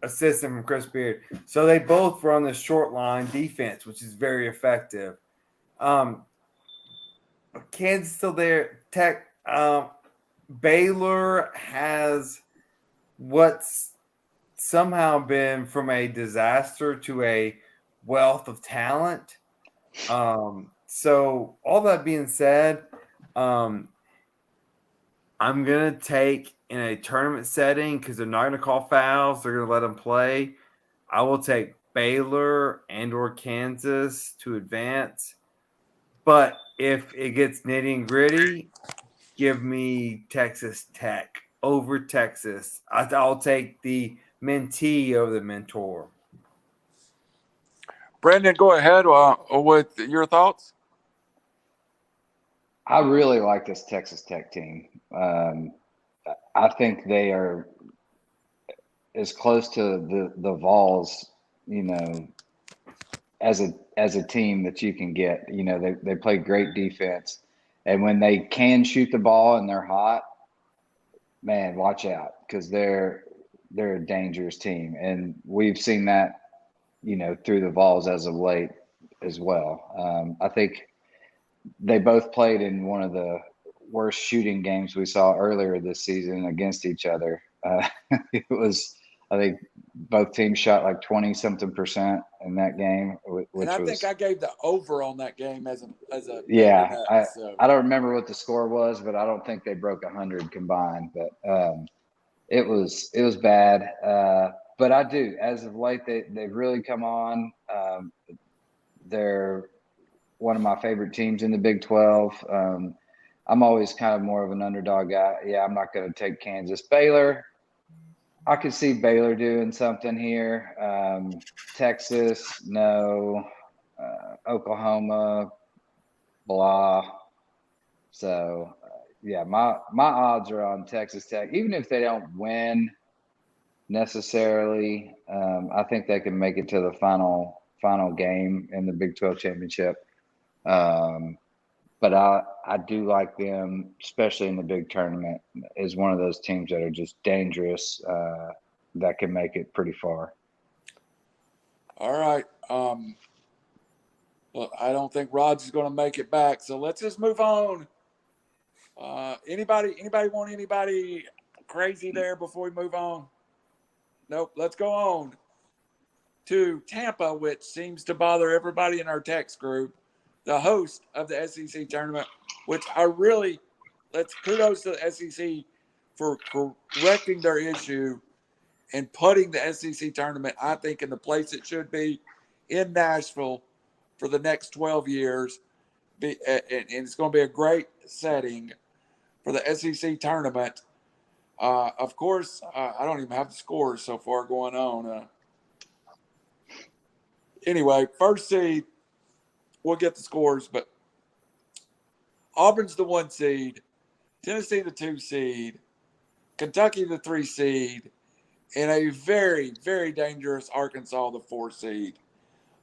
assistant from Chris Beard. So they both run the short line defense, which is very effective. Kansas still there. Tech. Baylor has what's somehow been from a disaster to a wealth of talent. So all that being said, I'm going to take in a tournament setting because they're not going to call fouls. They're going to let them play. I will take Baylor and or Kansas to advance. But if it gets nitty and gritty, give me Texas Tech over Texas. I'll take the mentee over the mentor. Brendan, go ahead with your thoughts. I really like this Texas Tech team. I think they are as close to the Vols you know, as a team that you can get. You know, they play great defense, and when they can shoot the ball and they're hot, man, watch out, because they're a dangerous team, and we've seen that, you know, through the Vols as of late as well. I think they both played in one of the worst shooting games we saw earlier this season against each other. It was, I think, both teams shot like 20-something% in that game, which And I was. think I gave the over on that game as a Yeah, so. I don't remember what the score was, but I don't think they broke 100 combined. But it was bad. But I do, as of late, they've really come on. They're one of my favorite teams in the Big 12. I'm always kind of more of an underdog guy. Yeah, I'm not going to take Kansas. Baylor, I could see Baylor doing something here. Texas, no. Oklahoma, blah. So, yeah, my odds are on Texas Tech. Even if they don't win necessarily, I think they can make it to the final game in the Big 12 championship. But I do like them, especially in the big tournament, is one of those teams that are just dangerous, that can make it pretty far. All right. Well, I don't think Rod's is going to make it back, so let's just move on. Anybody want anybody crazy there before we move on? Nope. Let's go on to Tampa, which seems to bother everybody in our text group, the host of the SEC tournament, which let's kudos to the SEC for correcting their issue and putting the SEC tournament, I think, in the place it should be in Nashville for the next 12 years. And it's going to be a great setting for the SEC tournament. Of course, I don't even have the scores so far going on. Anyway, first seed, we'll get the scores, but Auburn's the 1 seed, Tennessee the 2 seed, Kentucky the 3 seed, and a very, very dangerous Arkansas the 4 seed.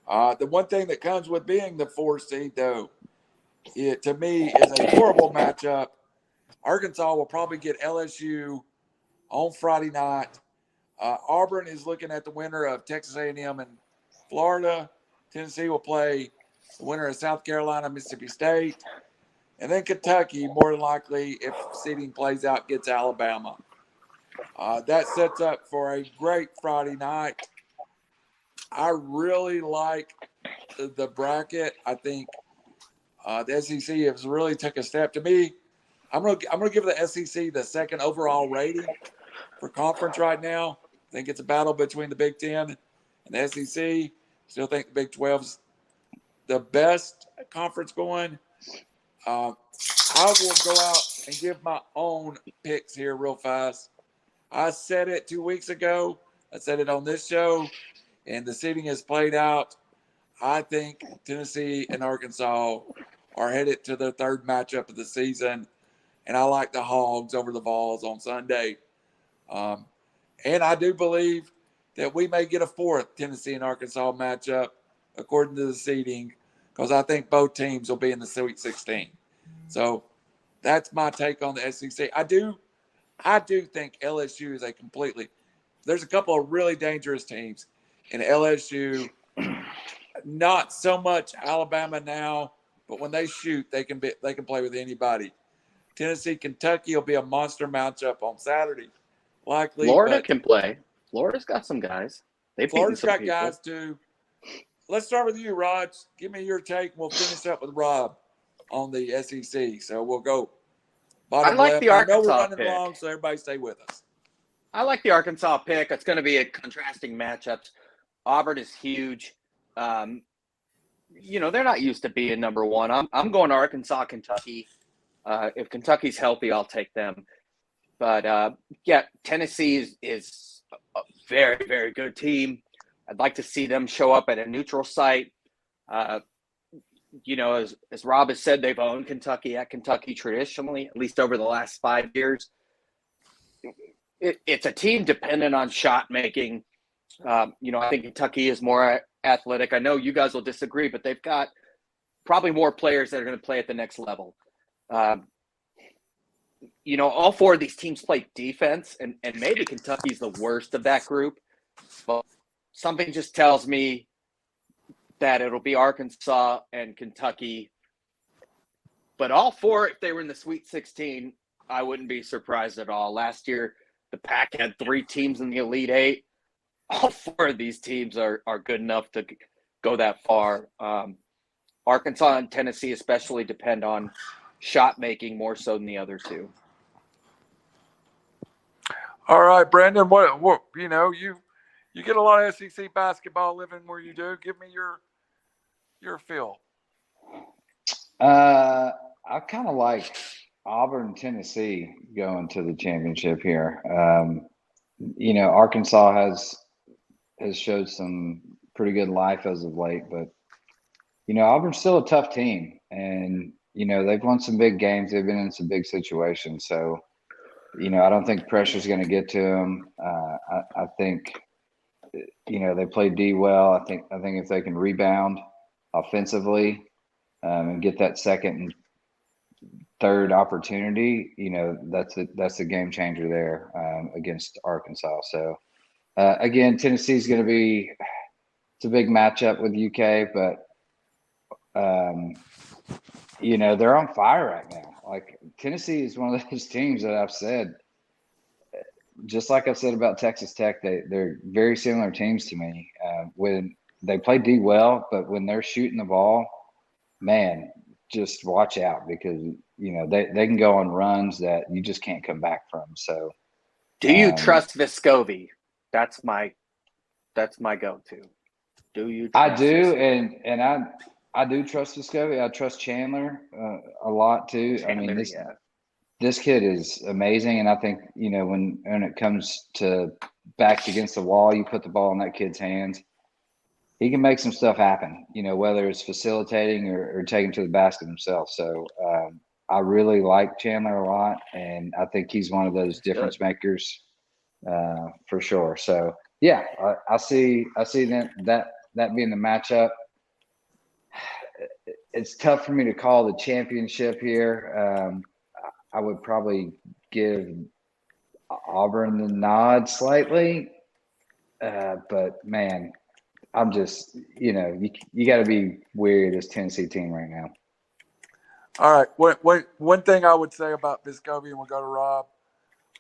The one thing that comes with being the 4 seed, though, it to me is a horrible matchup. Arkansas will probably get LSU on Friday night. Auburn is looking at the winner of Texas A&M and Florida. Tennessee will play the winner of South Carolina, Mississippi State. And then Kentucky, more than likely, if seeding plays out, gets Alabama. That sets up for a great Friday night. I really like the bracket. I think the SEC has really took a step. To me, I'm gonna give the SEC the second overall rating for conference right now. I think it's a battle between the Big Ten and the SEC. Still think the Big 12's the best conference going. I will go out and give my own picks here real fast. I said it 2 weeks ago. I said it on this show, and the seeding has played out. I think Tennessee and Arkansas are headed to their third matchup of the season, and I like the Hogs over the Vols on Sunday. And I do believe that we may get a fourth Tennessee and Arkansas matchup according to the seeding, because I think both teams will be in the Sweet 16. So that's my take on the SEC. I do think LSU is there's a couple of really dangerous teams in LSU. Not so much Alabama now, but when they shoot, they can play with anybody. Tennessee, Kentucky will be a monster matchup on Saturday, likely. Florida can play. Florida's got some guys. Florida's got guys too. Let's start with you, Raj. Give me your take. We'll finish up with Rob on the SEC. So we'll go. I like the Arkansas I know we're running pick. long, so everybody stay with us. I like the Arkansas pick. It's going to be a contrasting matchups. Auburn is huge. They're not used to being number one. I'm going Arkansas, Kentucky. If Kentucky's healthy, I'll take them. But Tennessee is a very, very good team. I'd like to see them show up at a neutral site. As Rob has said, they've owned Kentucky at Kentucky traditionally, at least over the last 5 years. It's a team dependent on shot making. I think Kentucky is more athletic. I know you guys will disagree, but they've got probably more players that are going to play at the next level. All four of these teams play defense, and maybe Kentucky's the worst of that group. But something just tells me that it'll be Arkansas and Kentucky. But all four, if they were in the Sweet 16, I wouldn't be surprised at all. Last year, the Pac had 3 teams in the Elite Eight. All 4 of these teams are good enough to go that far. Arkansas and Tennessee especially depend on shot making more so than the other 2. All right, Brandon, what you get a lot of SEC basketball living where you do. Give me your feel. I kind of like Auburn, Tennessee going to the championship here. Arkansas has showed some pretty good life as of late, but Auburn's still a tough team, and they've won some big games. They've been in some big situations, so I don't think pressure's going to get to them. I think they play D well. I think if they can rebound offensively and get that second and third opportunity, that's a game changer there against Arkansas. So again, Tennessee's going to be it's a big matchup with UK, but they're on fire right now. Like Tennessee is one of those teams that I've said, just like I've said about Texas Tech, they're very similar teams to me. When they play D well, but when they're shooting the ball, man, just watch out because they can go on runs that you just can't come back from. So, do you trust Vescovi? That's my go-to. Do you? I do, and I do trust Vescovi. I trust Chandler a lot too. Chandler, this kid is amazing, and I think when it comes to backs against the wall, you put the ball in that kid's hands. He can make some stuff happen, whether it's facilitating or taking to the basket himself. So I really like Chandler a lot, and I think he's one of those difference makers for sure. So yeah, I see that being the matchup. It's tough for me to call the championship here. I would probably give Auburn the nod slightly, but man. I'm just, you got to be wary of this Tennessee team right now. All right. One thing I would say about Vescovi, and we'll go to Rob.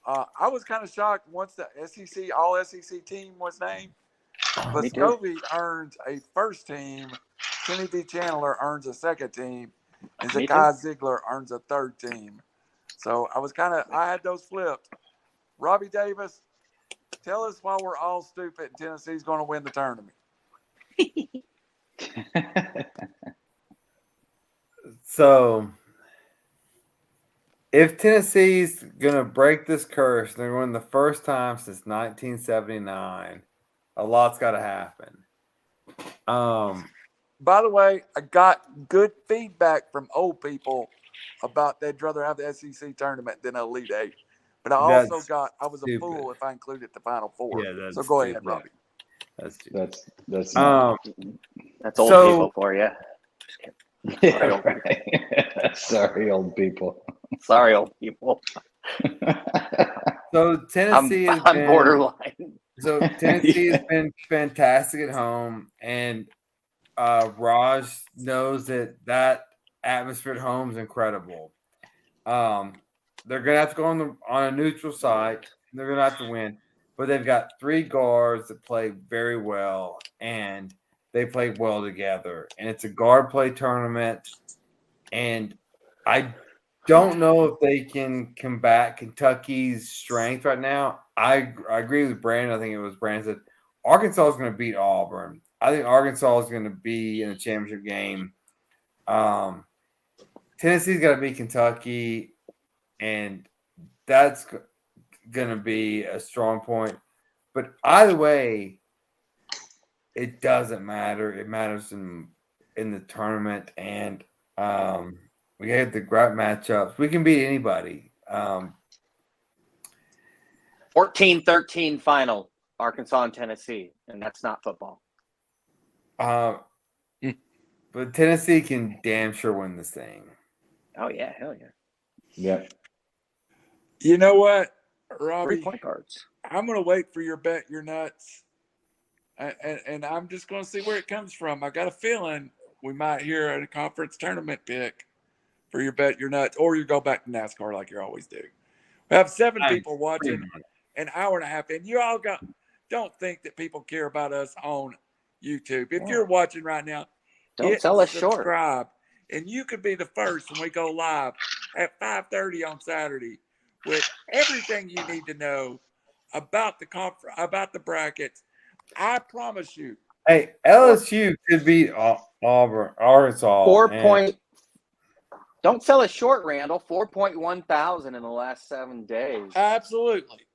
I was kind of shocked once the all SEC team was named. Vescovi earns a first team. Kenny D. Chandler earns a second team. And Zakai Ziegler earns a third team. So I had those flipped. Robbie Davis, tell us why we're all stupid and Tennessee's going to win the tournament. So, if Tennessee's gonna break this curse, they're going the first time since 1979. A lot's got to happen. By the way, I got good feedback from old people about they'd rather have the SEC tournament than Elite Eight. But I also I was a fool if I included the Final Four. Yeah, so go ahead, Robbie. That's old people for you. Yeah, right. Sorry, old people. Sorry, old people. So Tennessee I'm borderline. So Tennessee has been fantastic at home, and Raj knows that atmosphere at home is incredible. They're gonna have to go on a neutral site. They're gonna have to win. But they've got 3 guards that play very well, and they play well together. And it's a guard play tournament. And I don't know if they can combat Kentucky's strength right now. I agree with Brandon. I think it was Brandon said Arkansas is going to beat Auburn. I think Arkansas is going to be in a championship game. Tennessee's got to beat Kentucky, and that's going to be a strong point. But either way, it doesn't matter. It matters in the tournament, and we have the great matchups. We can beat anybody. 14-13 final. Arkansas and Tennessee, and that's not football. But Tennessee can damn sure win this thing. Oh yeah, hell yeah. Yep. You know what, Robbie? 3 point guards. I'm going to wait for your bet your nuts. And I'm just going to see where it comes from. I got a feeling we might hear at a conference tournament pick for your bet your nuts, or you go back to NASCAR like you always do. We have 7 people watching an hour and a half, and you all don't think that people care about us on YouTube. If you're watching right now, Don't sell us short. subscribe, and you could be the first when we go live at 5:30 on Saturday with everything you need to know about the about the brackets. I promise you. Hey, LSU could beat Auburn, Arkansas. 4 point. Don't sell us short, Randall. 4.1 thousand in the last 7 days. Absolutely.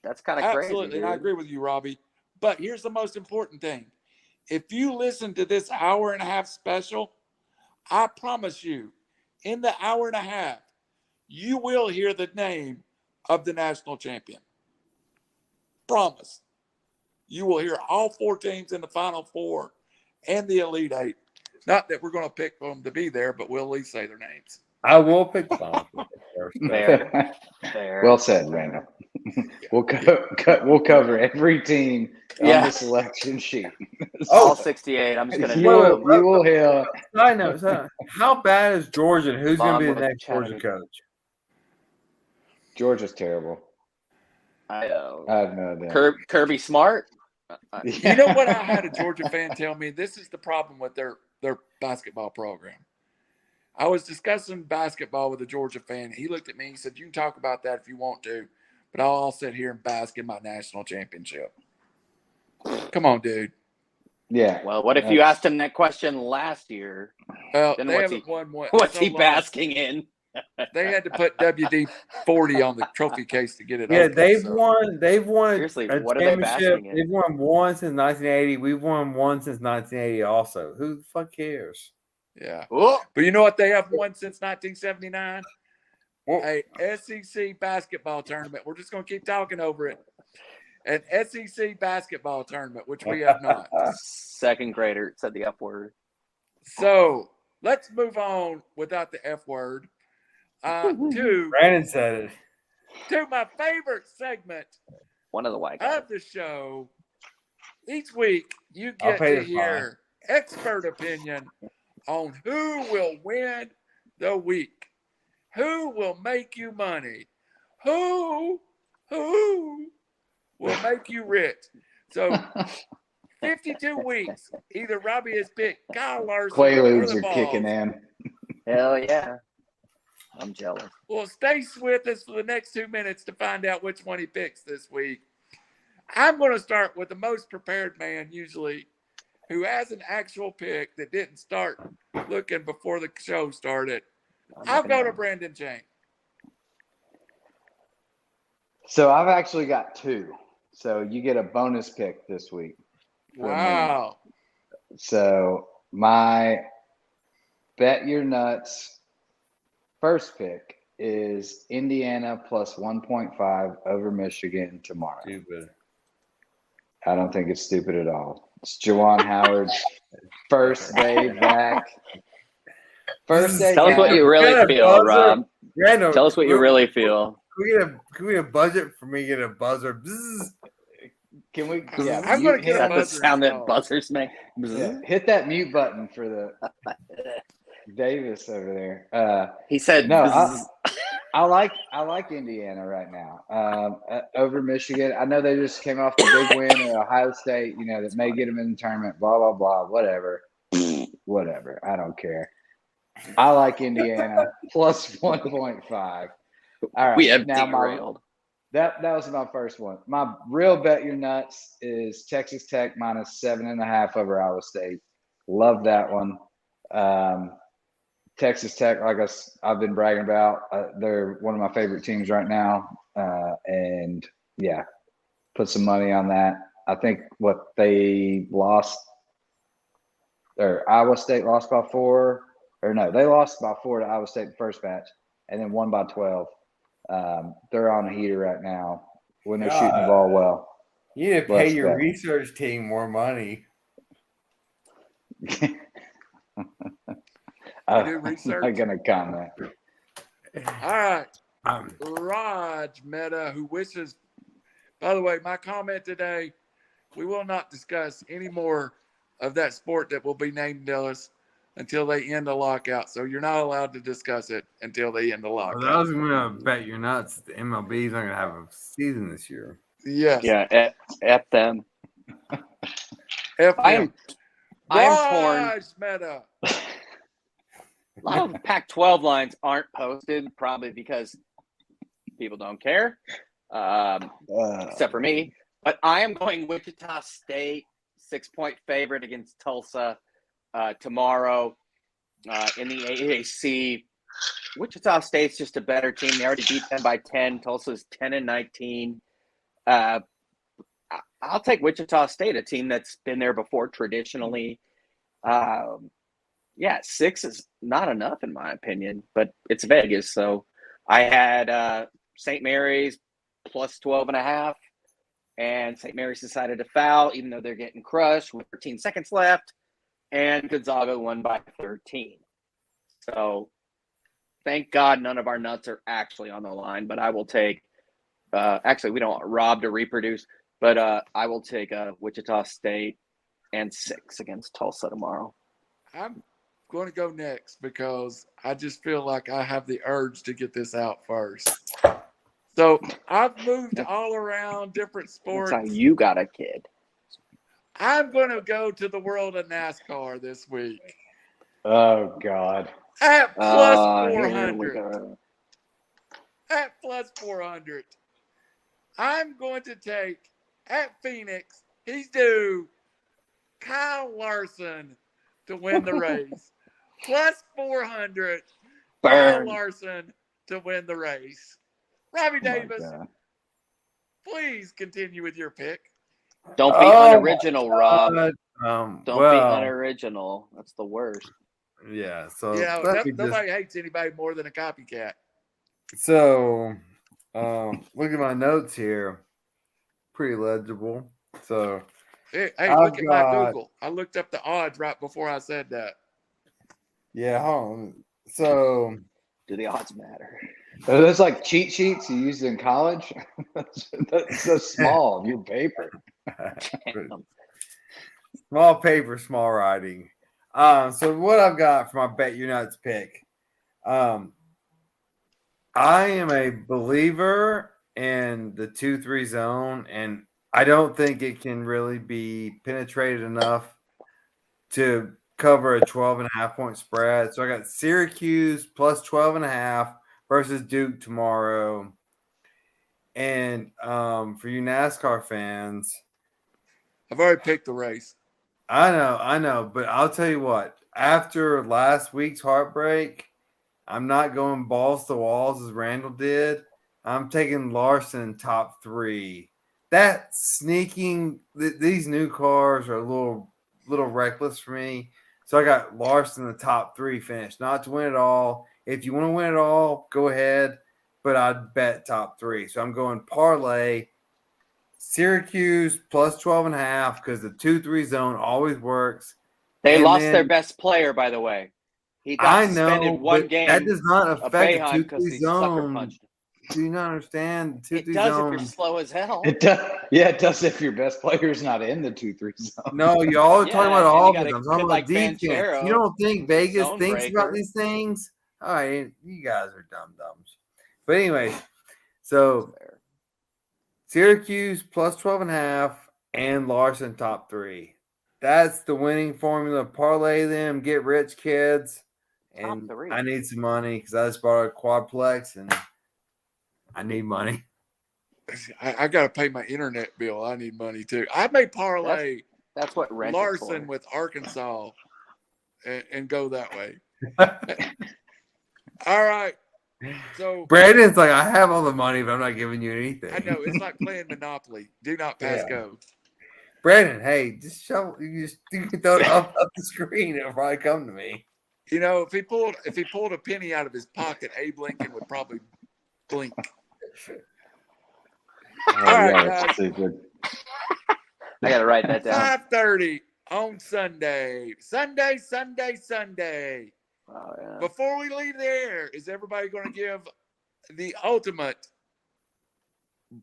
That's kind of crazy. Absolutely. Dude. And I agree with you, Robbie. But here's the most important thing. If you listen to this hour and a half special, I promise you, in the hour and a half, you will hear the name of the national champion. Promise. You will hear all 4 teams in the Final Four and the Elite Eight. Not that we're going to pick them to be there, but we'll at least say their names. I will pick the Final Four first. Fair. Well said, Randall. We'll cover every team on the selection sheet. All 68. I'm just going to you name them. will hear. I know. So how bad is Georgia, and who's going to be the Along with next Georgia coach? Georgia's terrible. I have no idea. Kirby Smart. You know what I had a Georgia fan tell me? This is the problem with their basketball program. I was discussing basketball with a Georgia fan. He looked at me. He said, "You can talk about that if you want to, but I'll sit here and bask in my national championship." Come on, dude. Yeah. Well, what if you asked him that question last year? Well, Then they what's haven't won one. What's so he long. basking in? They had to put WD-40 on the trophy case to get it. Yeah, open, they've so. won. They've won Seriously, a what are they championship. basking in? They've won one since 1980. We've won one since 1980. Also, who the fuck cares? Yeah. Oh, But you know what? They have won since 1979? A SEC basketball tournament. We're just going to keep talking over it. An SEC basketball tournament, which we have not. second grader said the F word. So let's move on without the F word to Brandon said it. my favorite segment One of the white guys. of the show. Each week, you I'll get pay to the hear expert opinion on who will win the week, who will make you money, who will make you rich. So 52 weeks, either Robbie has picked Kyle Larson or Quaaludes the are Vols. kicking in. Hell yeah. I'm jealous. Well, stay with us for the next 2 minutes to find out which one he picks this week. I'm going to start with the most prepared man, usually, who has an actual pick that didn't start looking before the show started. I'll go to Brandon Chain. So I've actually got 2. So you get a bonus pick this week. Wow. So my bet your nuts first pick is Indiana plus 1.5 over Michigan tomorrow. Stupid. I don't think it's stupid at all. It's Juwan Howard's first day back. First day Tell us back. what you really feel, Rob. Randall, Tell us what you really feel. Can we get a budget for me to get a buzzer? Bzzz. Can we? Yeah, I'm going to get Is a that the buzzer sound that installed. buzzers make? Yeah, hit that mute button for the Davis over there. He said, No, bzzz. I like Indiana right now over Michigan. I know they just came off the big win at Ohio State. You know that may get them in the tournament. Blah blah blah. Whatever. I don't care. I like Indiana plus 1.5. All right. We have now derailed. that was my first one. My real bet your nuts is Texas Tech minus 7.5 over Iowa State. Love that one. Texas Tech, like I've been bragging about, they're one of my favorite teams right now. And yeah, put some money on that. I think what they lost, or Iowa State lost by 4, or no, they lost by 4 to Iowa State the first match, and then won by 12. They're on a heater right now when they're shooting the ball well. You need to pay Let's your go. research team more money. We do research. I'm not gonna comment. All right. Um, Raj Meta, who wishes, by the way, my comment today, we will not discuss any more of that sport that will be named to us until they end the lockout. So you're not allowed to discuss it until they end the I lockout. was going to bet you're nuts. The MLB's not going to have a season this year. Yes. Yeah, F them. F I them. am torn. Raj Meta. A lot of Pac-12 lines aren't posted, probably because people don't care, except for me. But I am going Wichita State, 6-point favorite against Tulsa tomorrow in the AAC. Wichita State's just a better team. They already beat them by 10. Tulsa's 10-19. I'll take Wichita State, a team that's been there before traditionally. 6 is not enough in my opinion, but it's Vegas. So I had St. Mary's plus 12.5, and St. Mary's decided to foul, even though they're getting crushed with 13 seconds left, and Gonzaga won by 13. So thank God none of our nuts are actually on the line, but I will take actually, we don't want Rob to reproduce, but I will take Wichita State and 6 against Tulsa tomorrow. I'm going to go next because I just feel like I have the urge to get this out first. So I've moved all around different sports. That's how you got a kid. I'm going to go to the world of NASCAR this week Oh God. at plus Here we 400. go. At plus 400. I'm going to take at Phoenix. He's due Kyle Larson to win the race. Plus 400. Kyle Burn. Larson to win the race. Robbie Oh my Davis, God. please continue with your pick. Don't be Oh, unoriginal, Rob. Don't be well, unoriginal. That's the worst. yeah. So You know, let me just nobody hates anybody more than a copycat. So, look at my notes here. Pretty legible. So, Hey, I've look at my got- Google. I looked up the odds right before I said that. yeah, hold on. So, Do the odds matter? Are those like cheat sheets you used in college? That's so small, your paper. small paper, small writing. So what I've got for my Bet Your Nuts pick. I am a believer in the 2-3 zone, and I don't think it can really be penetrated enough to cover a 12.5 point spread. So I got Syracuse plus 12.5 versus Duke tomorrow. And for you NASCAR fans, I've already picked the race. I know, but I'll tell you what, after last week's heartbreak, I'm not going balls to walls as Randall did. I'm taking Larson top 3. That sneaking, these new cars are a little reckless for me. So I got Larson the top 3 finish, not to win it all. If you want to win it all, go ahead, but I'd bet top 3. So I'm going parlay Syracuse plus 12.5 because the 2-3 zone always works. They And lost then- their best player, by the way. He got I suspended know, one but game that does not of affect Boeheim the because 2-3 he sucker zone. punched. Do you not understand? The 2-3 It does zone. if you're slow as hell. It does. Yeah, it does if your best player's not in the 2-3 zone. No, y'all are Yeah, talking about and you all got of it. a I'm talking kid about like defense. Banchero, You don't think Vegas zone thinks about breaker. these things? All right, you guys are dum-dums. But anyway, so Syracuse plus 12.5 and Larson top 3. That's the winning formula. Parlay them, get rich, kids. And Top 3. I need some money because I just bought a quadplex and I need money. I got to pay my internet bill. I need money too. I may parlay That's what rent is Larson for. with Arkansas and go that way. All right. So Brandon's like, I have all the money, but I'm not giving you anything. I know it's like playing Monopoly. Do not pass go. Brandon, hey, just show you can throw it up the screen. It'll probably come to me. You know, if he pulled a penny out of his pocket, Abe Lincoln would probably blink. Oh, All right, yeah, guys. that's stupid. I got to write that down. 5:30 on Sunday. Sunday. Oh, yeah. Before we leave the air, is everybody going to give the ultimate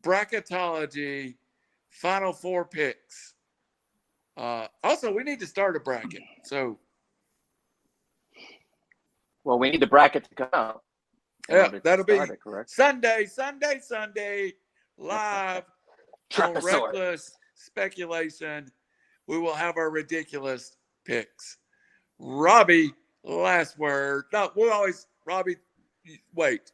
bracketology Final Four picks? Also, we need to start a bracket. So, Well, we need the bracket to come out. yeah, that'll be correct. Sunday, live on Trapezoid. Reckless Speculation. We will have our ridiculous picks. Robbie, last word. No, Robbie, wait.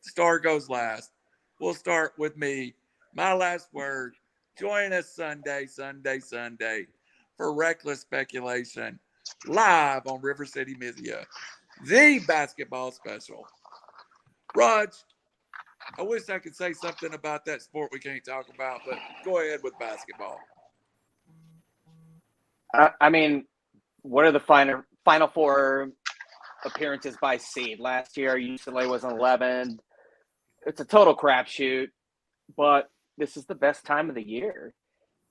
Star goes last. We'll start with me. My last word. Join us Sunday for Reckless Speculation live on River City Media, the basketball special. Raj, I wish I could say something about that sport we can't talk about, but go ahead with basketball. I mean, what are the Final Four appearances by seed? Last year, UCLA was an 11. It's a total crapshoot, but this is the best time of the year.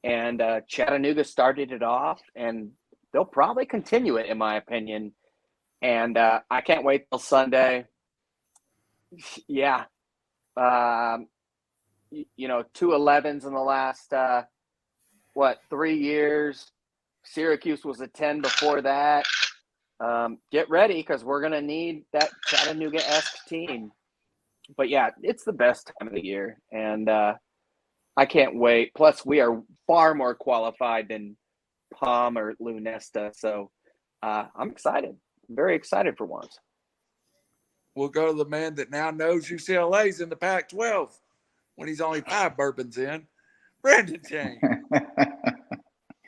And Chattanooga started it off, and they'll probably continue it, in my opinion. And I can't wait till Sunday. Yeah. 2 11s in the last, 3 years. Syracuse was a 10 before that. Get ready, because we're going to need that Chattanooga-esque team. But, yeah, it's the best time of the year. And I can't wait. Plus, we are far more qualified than Palm or Lunesta. So I'm excited. I'm very excited for once. We'll go to the man that now knows UCLA's in the Pac-12 when he's only 5 bourbons in, Brandon Chain.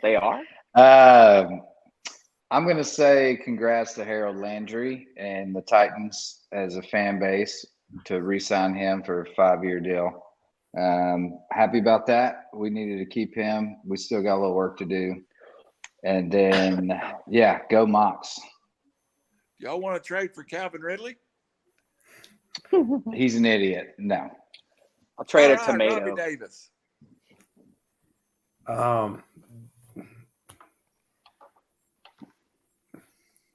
They are? I'm going to say congrats to Harold Landry and the Titans as a fan base to re-sign him for a 5-year deal. Happy about that. We needed to keep him. We still got a little work to do. And then, yeah, go Mocs. Y'all want to trade for Calvin Ridley? He's an idiot. No. I'll trade All a right, tomato. Robbie Davis.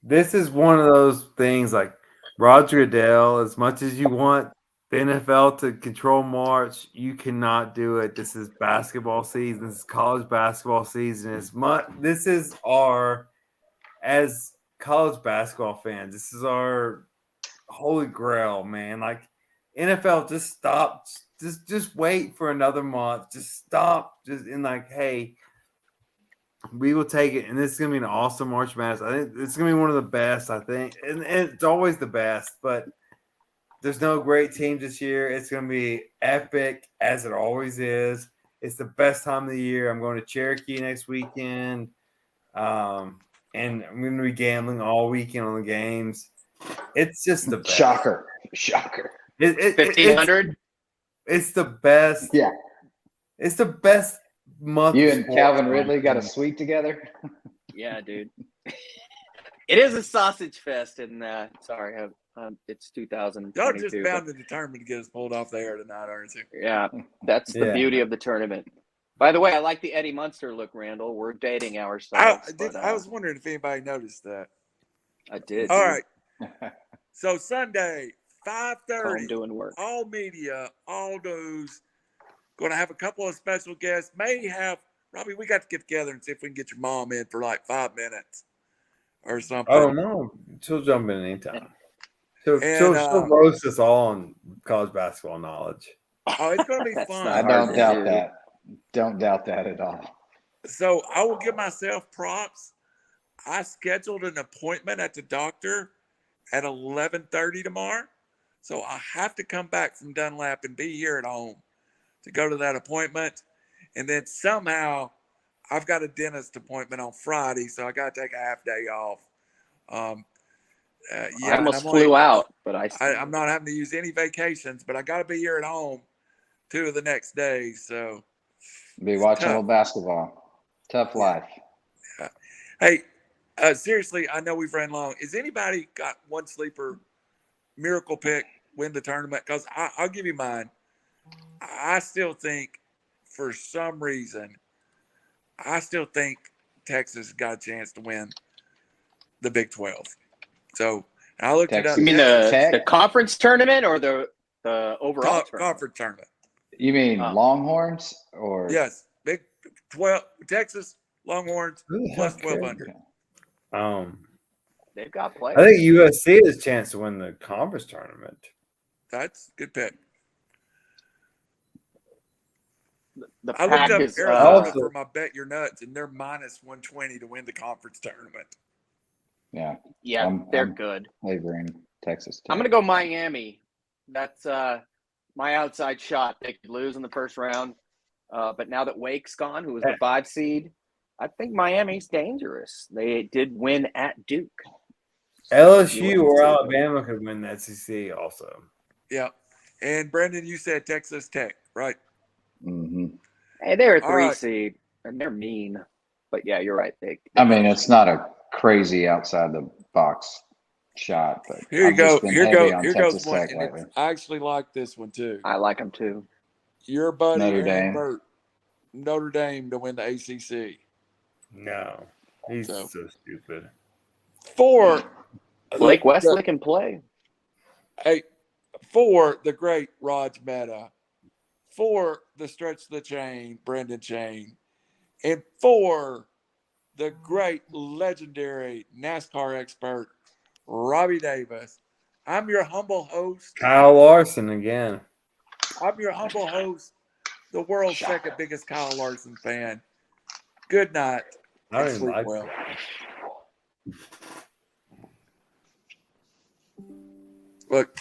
This is one of those things like Roger Goodell, as much as you want the NFL to control March, you cannot do it. This is basketball season. This is college basketball season. This is as college basketball fans, this is our holy grail, man. Like, NFL, just stop. Just wait for another month. Just stop. Hey, we will take it. And this is going to be an awesome March Madness. I think it's going to be one of the best, I think. And it's always the best, but there's no great teams this year. It's going to be epic, as it always is. It's the best time of the year. I'm going to Cherokee next weekend. And I'm going to be gambling all weekend on the games. It's just the best. Shocker. 1,500? It's the best. Yeah. It's the best month. You and Calvin Ridley got a suite together? Yeah, dude. It is a sausage fest, and it's 2022. Y'all just bound and determined to get us pulled off the air tonight, aren't you? Yeah, that's the beauty of the tournament. By the way, I like the Eddie Munster look, Randall. We're dating ourselves. I was wondering if anybody noticed that. I did. All right. So Sunday, 5:30. I'm doing work. All media, all news. Going to have a couple of special guests. Robbie, we got to get together and see if we can get your mom in for like 5 minutes or something. Oh, no. She'll jump in anytime. She'll roast us all on college basketball knowledge. Oh, it's going to be fun. I don't doubt that. Don't doubt that at all. So I will give myself props. I scheduled an appointment at the doctor at 11:30 tomorrow. So I have to come back from Dunlap and be here at home to go to that appointment. And then somehow I've got a dentist appointment on Friday, so I got to take a half day off. I almost flew out, but I'm not having to use any vacations, but I got to be here at home 2 of the next days. So be watching a little basketball. Tough life. Yeah. Hey, seriously, I know we've ran long. Has anybody got one sleeper miracle pick win the tournament? Because I'll give you mine. I still think for some reason I still think Texas got a chance to win the Big 12. So I looked it up. You mean Tech? the conference tournament or the overall tournament? Conference tournament. You mean Oh. Longhorns or Yes, Big 12. Texas Longhorns plus Okay. 1,200. They've got I players. think USC has a chance to win the conference tournament. That's a good pick. The I looked pack up is Arizona Also- for my bet your nuts, and they're minus 120 to win the conference tournament. yeah, yeah, they're I'm good. favoring Texas Tech. I'm gonna go Miami. That's my outside shot. They could lose in the first round, but now that Wake's gone, who was the 5 seed, I think Miami's dangerous. They did win at Duke. LSU or Alabama could win the SEC also. Yeah. And Brendan, you said Texas Tech, right? hmm Hey, they're a All 3 right. seed, and they're mean. But yeah, you're right. I mean, it's not a crazy outside the box shot, but Here you I've go. just been Here heavy on goes Texas one. Tech And lately. I actually like this one too. I like them too. Your buddy Notre Aaron Dame. Burt, Notre Dame to win the ACC. No, he's So- so stupid. For Blake Wesley can play. for the great Raj Mehta, for the stretch the chain, Brendan Chain, and for the great legendary NASCAR expert, Robbie Davis. I'm your humble host. Kyle Larson again. I'm your humble host, the world's second biggest Kyle Larson fan. Good night. I and don't even sleep like well. Look,